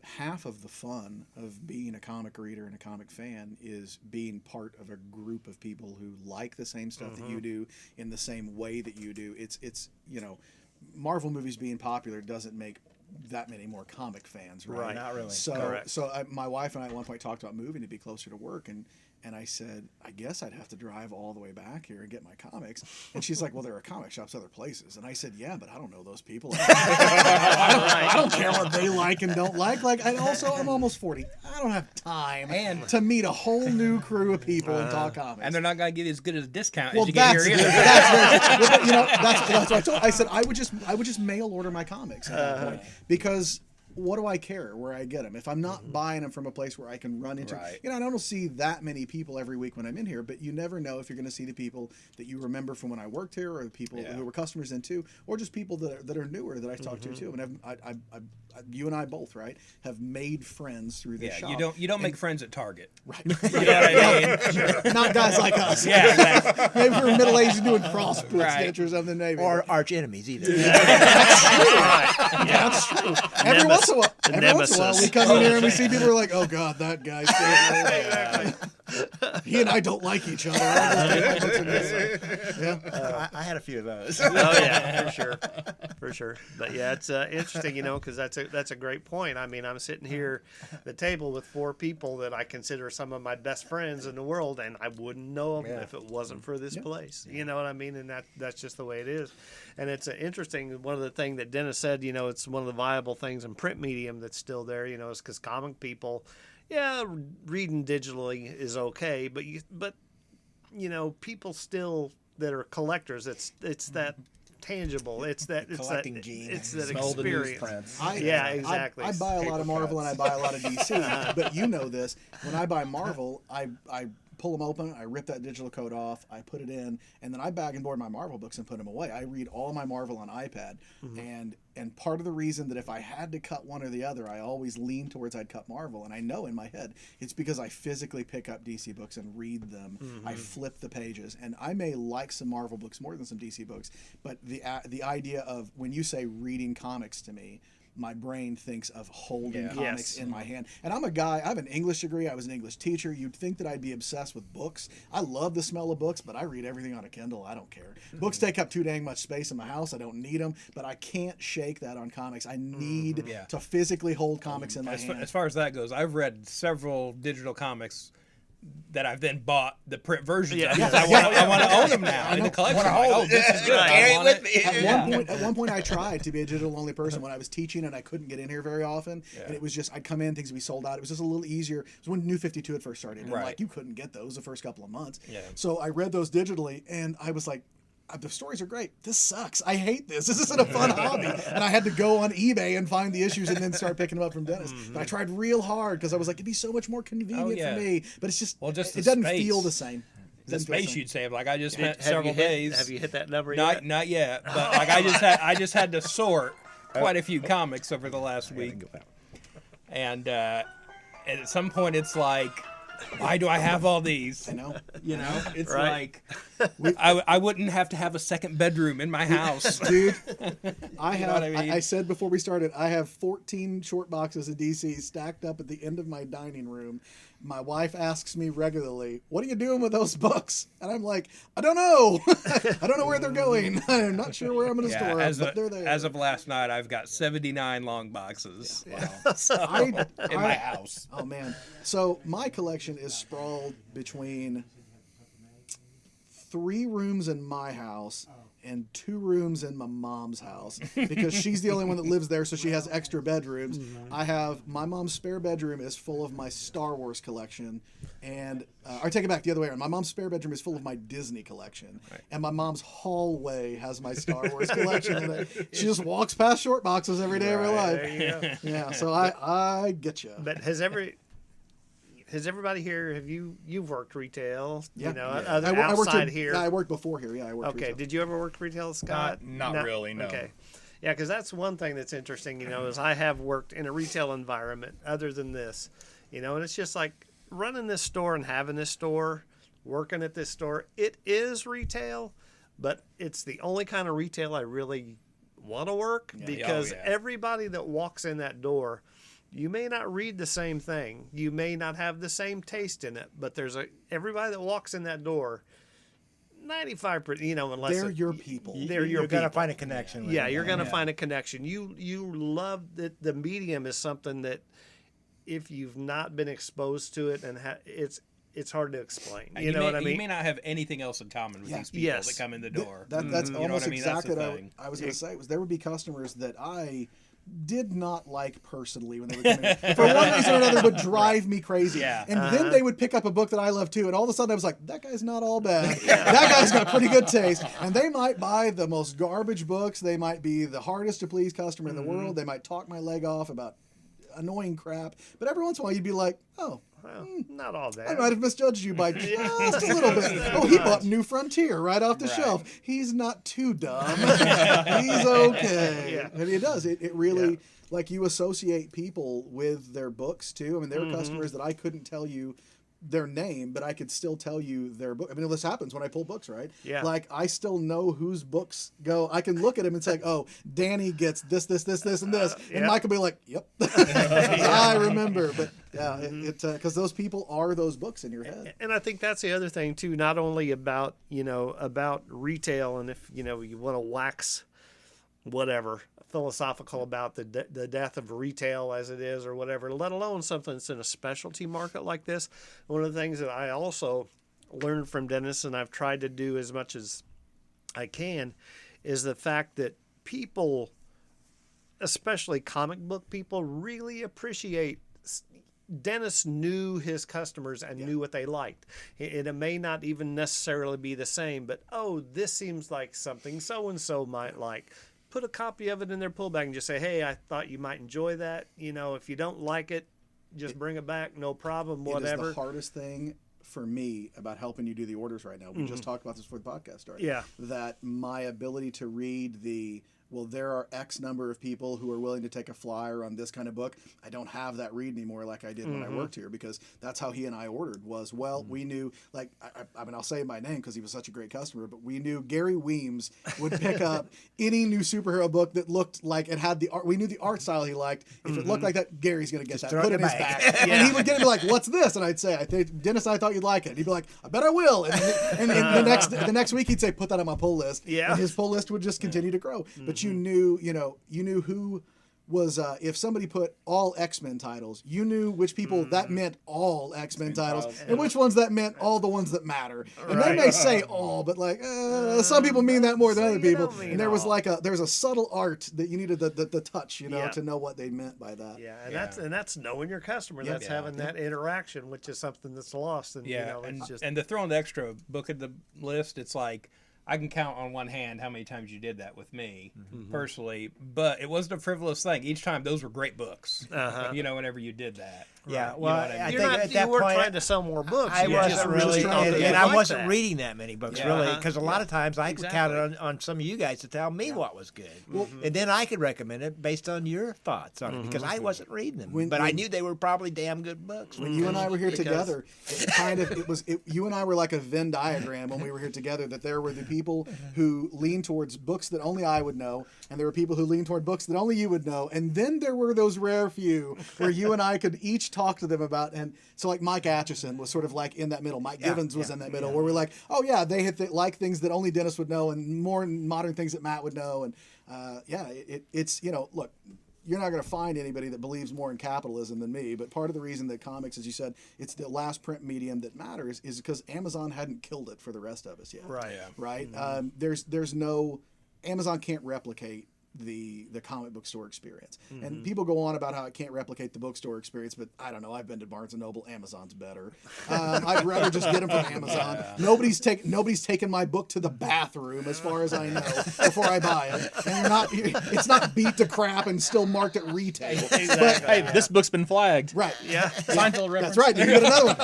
Half of the fun of being a comic reader and a comic fan is being part of a group of people who like the same stuff that you do in the same way that you do. It's Marvel movies being popular doesn't make that many more comic fans, right? Not really. So my wife and I at one point talked about moving to be closer to work, and I said, I guess I'd have to drive all the way back here and get my comics. And she's like, well, there are comic shops other places. And I said, yeah, but I don't know those people. I don't care what they like and don't like. I'm almost 40. I don't have time to meet a whole new crew of people and talk comics. And they're not going to get as good a discount Well, as you get that's here either. that's what I told. I said I would just mail order my comics at that point, because what do I care where I get them if I'm not buying them from a place where I can run into? Right. I don't see that many people every week when I'm in here, but you never know if you're going to see the people that you remember from when I worked here, or the people who were customers then too, or just people that are newer that I talk to too. And you and I both, right, have made friends through this shop. You don't make friends at Target. Right. You know what I mean? Not guys like us. Yeah, exactly. Maybe we're middle-aged doing cross stitch or something. Maybe. Or arch enemies either. That's true. Every once once in a while, every once in a while, we come in here and we see people who are like, "Oh God, that guy's." He and I don't like each other. Yeah. I had a few of those. Oh yeah, for sure. But yeah, it's interesting, because that's a great point. I mean, I'm sitting here at the table with 4 people that I consider some of my best friends in the world, and I wouldn't know them if it wasn't for this place. You know what I mean? And that's just the way it is. And it's interesting. One of the things that Dennis said, it's one of the viable things in print medium that's still there. Is because comic people. Yeah, reading digitally is okay, but people still that are collectors. It's that tangible. It's that collecting gene. It's that Smell the experience. newsprint. Yeah, exactly. I buy a lot of Marvel and I buy a lot of DC, but you know this. When I buy Marvel, I pull them open, I rip that digital code off, I put it in, and then I bag and board my Marvel books and put them away. I read all my Marvel on iPad, and part of the reason that if I had to cut one or the other, I always lean towards I'd cut Marvel, and I know in my head it's because I physically pick up DC books and read them. I flip the pages, and I may like some Marvel books more than some DC books, but the idea of when you say reading comics to me, my brain thinks of holding comics in my hand. And I'm a guy, I have an English degree, I was an English teacher. You'd think that I'd be obsessed with books. I love the smell of books, but I read everything on a Kindle. I don't care. Books take up too dang much space in my house. I don't need them, but I can't shake that on comics. I need to physically hold comics in my hand. As far as that goes, I've read several digital comics that I've then bought the print versions of. I want to own them now in the collection. This is good. Carry it with me. At one point, I tried to be a digital only person when I was teaching, and I couldn't get in here very often. And it was just I'd come in, things would be sold out. It was just a little easier. It was when New 52 had first started, and like you couldn't get those the first couple of months. So I read those digitally, and I was like, the stories are great. This sucks. I hate this. This isn't a fun hobby. And I had to go on eBay and find the issues and then start picking them up from Dennis. But I tried real hard because I was like, it'd be so much more convenient for me. But it's just, it doesn't feel the same. The space you'd save. Like I just spent several days. Have you hit that number yet? Not yet. But like I just had to sort quite a few comics over the last week. And at some point it's like, why do I have all these? I know. It's like I wouldn't have to have a second bedroom in my house. Dude, I said before we started, I have 14 short boxes of DC stacked up at the end of my dining room. My wife asks me regularly, what are you doing with those books? And I'm like, I don't know. I don't know where they're going. I'm not sure where I'm going to store them, but they're there. As of last night, I've got 79 long boxes in my house. Oh, man. So my collection is sprawled between 3 rooms in my house and 2 rooms in my mom's house because she's the only one that lives there, so she has extra bedrooms. I have my mom's spare bedroom is full of my Star Wars collection, and I take it back the other way around. My mom's spare bedroom is full of my Disney collection, and my mom's hallway has my Star Wars collection in it. She just walks past short boxes every day of her life. There you go. Yeah, so I get you. But has everybody here? Have you've worked retail? I worked here. I worked before here. Yeah, I worked. Okay. Retail. Did you ever work retail, Scott? Not really. No. Okay. Yeah, because that's one thing that's interesting. Is I have worked in a retail environment other than this. And it's just like running this store and having this store, working at this store. It is retail, but it's the only kind of retail I really want to work because everybody that walks in that door. You may not read the same thing. You may not have the same taste in it, but everybody that walks in that door, 95%, unless they're your people. You're going to find a connection with them. You're going to find a connection. You love that the medium is something that if you've not been exposed to it and it's hard to explain. You know what I mean? You may not have anything else in common with these people that come in the door. That's almost exactly what thing. I was going to say. There would be customers that I did not like personally when they were coming in. For one reason or another would drive me crazy. And then they would pick up a book that I love too, and all of a sudden I was like, that guy's not all bad. That guy's got pretty good taste. And they might buy the most garbage books. They might be the hardest to please customer in the world. They might talk my leg off about annoying crap. But every once in a while you'd be like, oh, well, not all that. I might have misjudged you by just a little bit. Oh, he bought New Frontier right off the shelf. He's not too dumb. He's okay. I mean, it does. It really, like, you associate people with their books, too. I mean, there are customers that I couldn't tell you their name, but I could still tell you their book. I mean, this happens when I pull books, right? Yeah. Like, I still know whose books go. I can look at them and say, oh, Danny gets this, and this. And yeah. Mike will be like, yep. I remember. But yeah, because those people are those books in your head. And I think that's the other thing too, not only about, about retail, and if, you want to wax whatever philosophical about the death of retail as it is or whatever, let alone something that's in a specialty market like this. One of the things that I also learned from Dennis, and I've tried to do as much as I can, is the fact that people, especially comic book people, really appreciate. Dennis knew his customers and knew what they liked. And it may not even necessarily be the same, but, oh, this seems like something so-and-so might like. Put a copy of it in their pull bag and just say, hey, I thought you might enjoy that. If you don't like it, just bring it back. No problem, whatever. It is the hardest thing for me about helping you do the orders right now. We just talked about this before the podcast started. Yeah. That my ability to read there are X number of people who are willing to take a flyer on this kind of book. I don't have that read anymore like I did when I worked here, because that's how he and I ordered was, we knew, like, I mean, I'll say my name because he was such a great customer, but we knew Gary Weems would pick up any new superhero book that looked like it had the art. We knew the art style he liked. If it looked like that, Gary's going to get that. Put it in his bag. And he would get it and be like, what's this? And I'd say, I think, Dennis, I thought you'd like it. And he'd be like, I bet I will. And the next week he'd say, put that on my pull list. Yeah. And his pull list would just continue to grow. But you knew who was, if somebody put all X-Men titles, you knew which people that meant all X-Men titles, and which ones that meant all the ones that matter. And they may say all, but like some people mean that more than other people. And there was there's a subtle art that you needed the touch, to know what they meant by that. Yeah, and that's knowing your customer. That's having that interaction, which is something that's lost. And and to throw in the extra book at the list, it's like, I can count on one hand how many times you did that with me personally, but it wasn't a frivolous thing. Each time, those were great books. Whenever you did that. Yeah, well, I think not, at that you weren't point, trying to sell more books. I wasn't really, and I wasn't that. reading that many books really, because a lot of times I counted on some of you guys to tell me what was good, and then I could recommend it based on your thoughts on it, because I wasn't reading them, but I knew they were probably damn good books. When you and I were here together, you and I were like a Venn diagram when we were here together. That there were the people who leaned towards books that only I would know, and there were people who leaned toward books that only you would know, and then there were those rare few where you and I could each talk to them about. And so, like, Mike Atchison was sort of like in that middle. Mike Givens was in that middle, where we're like, oh yeah, they had like things that only Dennis would know, and more modern things that Matt would know. And it's look, you're not going to find anybody that believes more in capitalism than me. But part of the reason that comics, as you said, it's the last print medium that matters, is because Amazon hadn't killed it for the rest of us yet. Right. Yeah. Right. There's no Amazon can't replicate the comic book store experience. And people go on about how it can't replicate the bookstore experience, but I don't know. I've been to Barnes & Noble. Amazon's better. I'd rather just get them from Amazon. Yeah. Nobody's taken my book to the bathroom, as far as I know, before I buy it. And it's not beat to crap and still marked at retail. Exactly. But hey, this book's been flagged. Right. Yeah. Seinfeld reference. That's right. You get another one.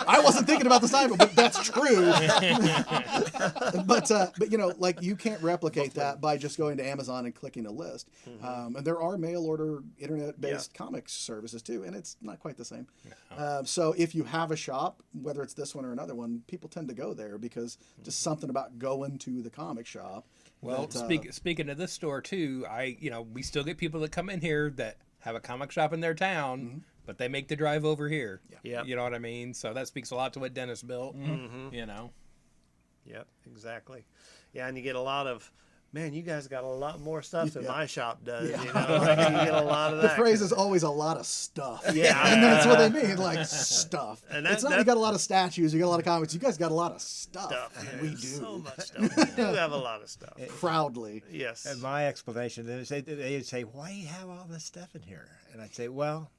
I wasn't thinking about the Seinfeld, but that's true. but like, you can't replicate that by just going to Amazon and clicking a list. And there are mail order internet-based comics services too, and it's not quite the same. So if you have a shop, whether it's this one or another one, people tend to go there because just something about going to the comic shop. Well, speaking of this store too, we still get people that come in here that have a comic shop in their town, but they make the drive over here. Yeah. You know what I mean? So that speaks a lot to what Dennis built. Yep, exactly. Yeah, and you get a lot of, man, you guys got a lot more stuff than my shop does. Yeah. You get a lot of that. The phrase is always a lot of stuff. Yeah. And that's what they mean, like stuff. And it's not you got a lot of statues, you got a lot of comics. You guys got a lot of stuff. And we do. So much stuff. We do have a lot of stuff. Proudly. Yes. And my explanation, they'd say, why do you have all this stuff in here? And I'd say, well,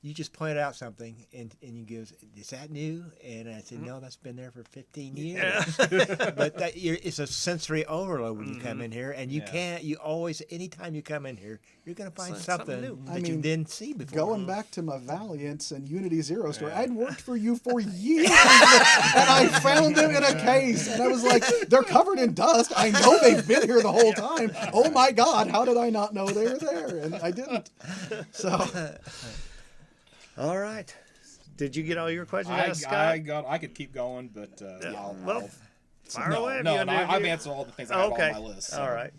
you just pointed out something, and you goes, is that new? And I said, no, that's been there for 15 years. Yeah. But it's a sensory overload when you come in here, and you always, anytime you come in here, you're going to find something new that you didn't see before. Going back to my Valiance and Unity Zero story, I'd worked for you for years, and I found them in a case, and I was like, they're covered in dust. I know they've been here the whole time. Oh my God, how did I not know they were there? And I didn't. So... All right. Did you get all your questions I asked, Scott? I could keep going, but I'll fire no, away. if no, you no, wanna do I've it. answered all the things I have Okay. on my list. So. All right.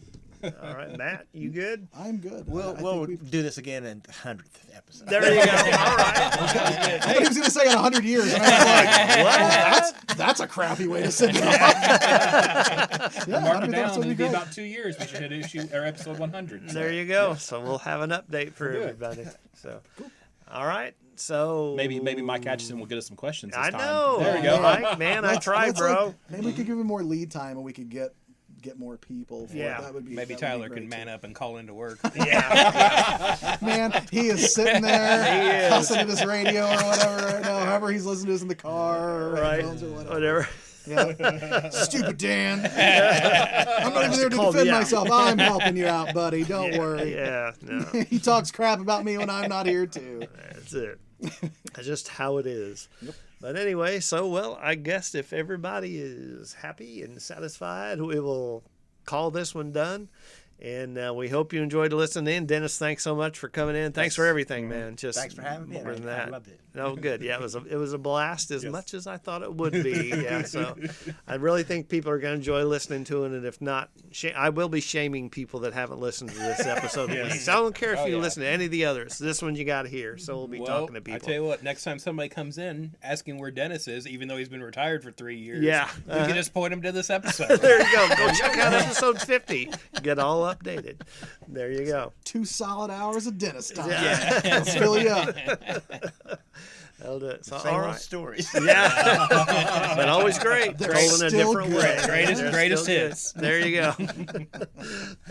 All right, Matt, you good? I'm good. We'll I think we'll we've- do this again in the 100th episode. There you go. All right. I thought he was going to say in 100 years. And I was like, well, that's a crappy way to send it off. Yeah, Mark 100th it down. episode would It'll be be great. about 2 years. We should hit episode 100. So. There you go. So we'll have an update for everybody. So, all right. So Maybe Mike Atchison will get us some questions this I time. know. There you go. Mike, man, I tried, Let's, bro. like, maybe we could give him more lead time, and we could get more people. For Yeah. it. That would be. Maybe that would be Tyler great, can man too. up and call into work. Yeah. Man, he is sitting there He is. listening to this radio or whatever right now. However, he's listening to us in the car or Right. headphones or whatever. Whatever. Yeah. Stupid Dan. I'm not even there to Call me defend out. myself. I'm helping you out, buddy. Don't worry. Yeah. No. He talks crap about me when I'm not here too. That's it. That's just how it is. But anyway, so well, I guess if everybody is happy and satisfied, we will call this one done. And we hope you enjoyed listening in. Dennis, thanks so much for coming in. Thanks for everything, man. Just Thanks for having me. more than I that. loved it. No, good. Yeah, it was a blast as much as I thought it would be. Yeah, so I really think people are going to enjoy listening to it. And if not, I will be shaming people that haven't listened to this episode. So I don't care if you listen to any of the others. This one you got to hear. So we'll be talking to people. I tell you what, next time somebody comes in asking where Dennis is, even though he's been retired for 3 years, Yeah. we can just point him to this episode. There you go. Go check out episode 50. Get all updated. There you go. 2 solid hours of Dennis time. Yeah. Let's fill you up. That'll do it. So, Same all old right. stories. Yeah. But always great. They're Told in a still different good. way. Greatest- They're greatest still good. hits. There you go.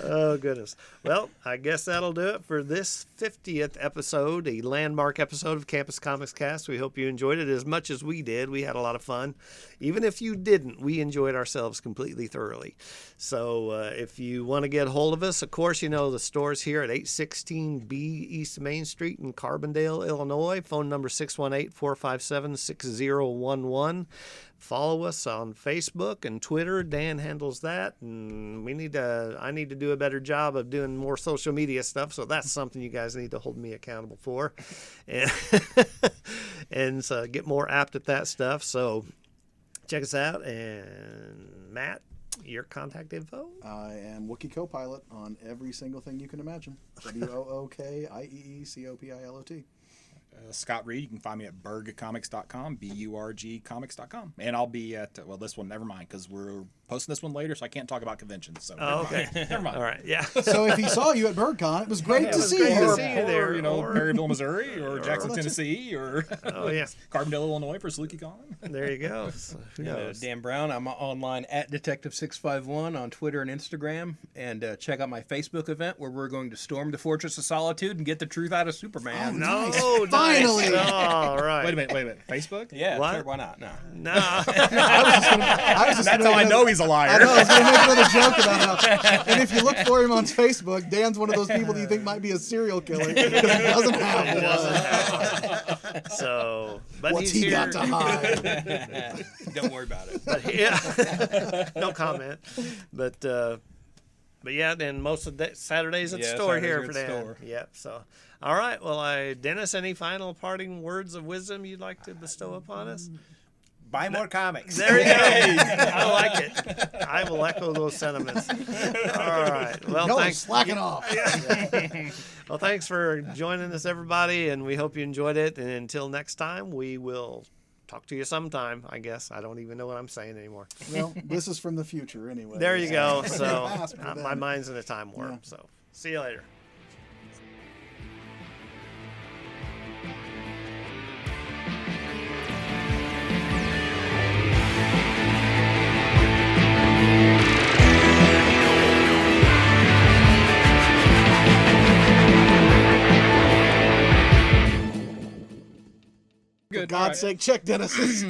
Oh, goodness. Well, I guess that'll do it for this 50th episode, a landmark episode of Campus Comics Cast. We hope you enjoyed it as much as we did. We had a lot of fun. Even if you didn't, we enjoyed ourselves completely thoroughly. So if you want to get a hold of us, of course, you know the store's here at 816B East Main Street in Carbondale, Illinois. Phone number 618-457-6011. Follow us on Facebook and Twitter. Dan handles that, and I need to do a better job of doing more social media stuff. So that's something you guys need to hold me accountable for, and and so get more apt at that stuff. So check us out. And Matt, your contact info. I am Wookiee Copilot on every single thing you can imagine. WOOKIEECOPILOT. Scott Reed, you can find me at burgcomics.com, BURG comics.com. And I'll be at, well, this one, never mind, because we're posting this one later, so I can't talk about conventions. So Oh, okay. never mind. All right. Yeah. So if he saw you at BirdCon, it was great to see great you. to see you there. Or, you know, Or- Perryville, Missouri, or Jackson, Tennessee, or Oh, yeah. Carbondale, Illinois for SalukieCon. There you go. So, who knows? Dan Brown. I'm online at Detective651 on Twitter and Instagram. And check out my Facebook event where we're going to storm the Fortress of Solitude and get the truth out of Superman. No, Nice. nice. Finally. All right. Wait a minute. Facebook? Yeah, What? sure, why not? No. No. I was just That's gonna how I make know he's a liar. I know, I was going to make another joke about how. And if you look for him on Facebook, Dan's one of those people that you think might be a serial killer because he doesn't have one. So, but What's he's he here. got to hide? Don't worry about it. But yeah, no comment. But yeah, then most of the Saturdays at the Yeah, store Saturdays here are for at the Dan. store. Yep. So, all right. Well, Dennis, any final parting words of wisdom you'd like to bestow upon us? Buy more comics. There you go. I like it. I will echo those sentiments. All right. Well, No, thanks. slacking off. Well, thanks for joining us, everybody, and we hope you enjoyed it. And until next time, we will talk to you sometime, I guess. I don't even know what I'm saying anymore. Well, this is from the future anyway. There you go. So Past for my them. mind's in a time warp. Yeah. So see you later. For God's sake, check Dennis's.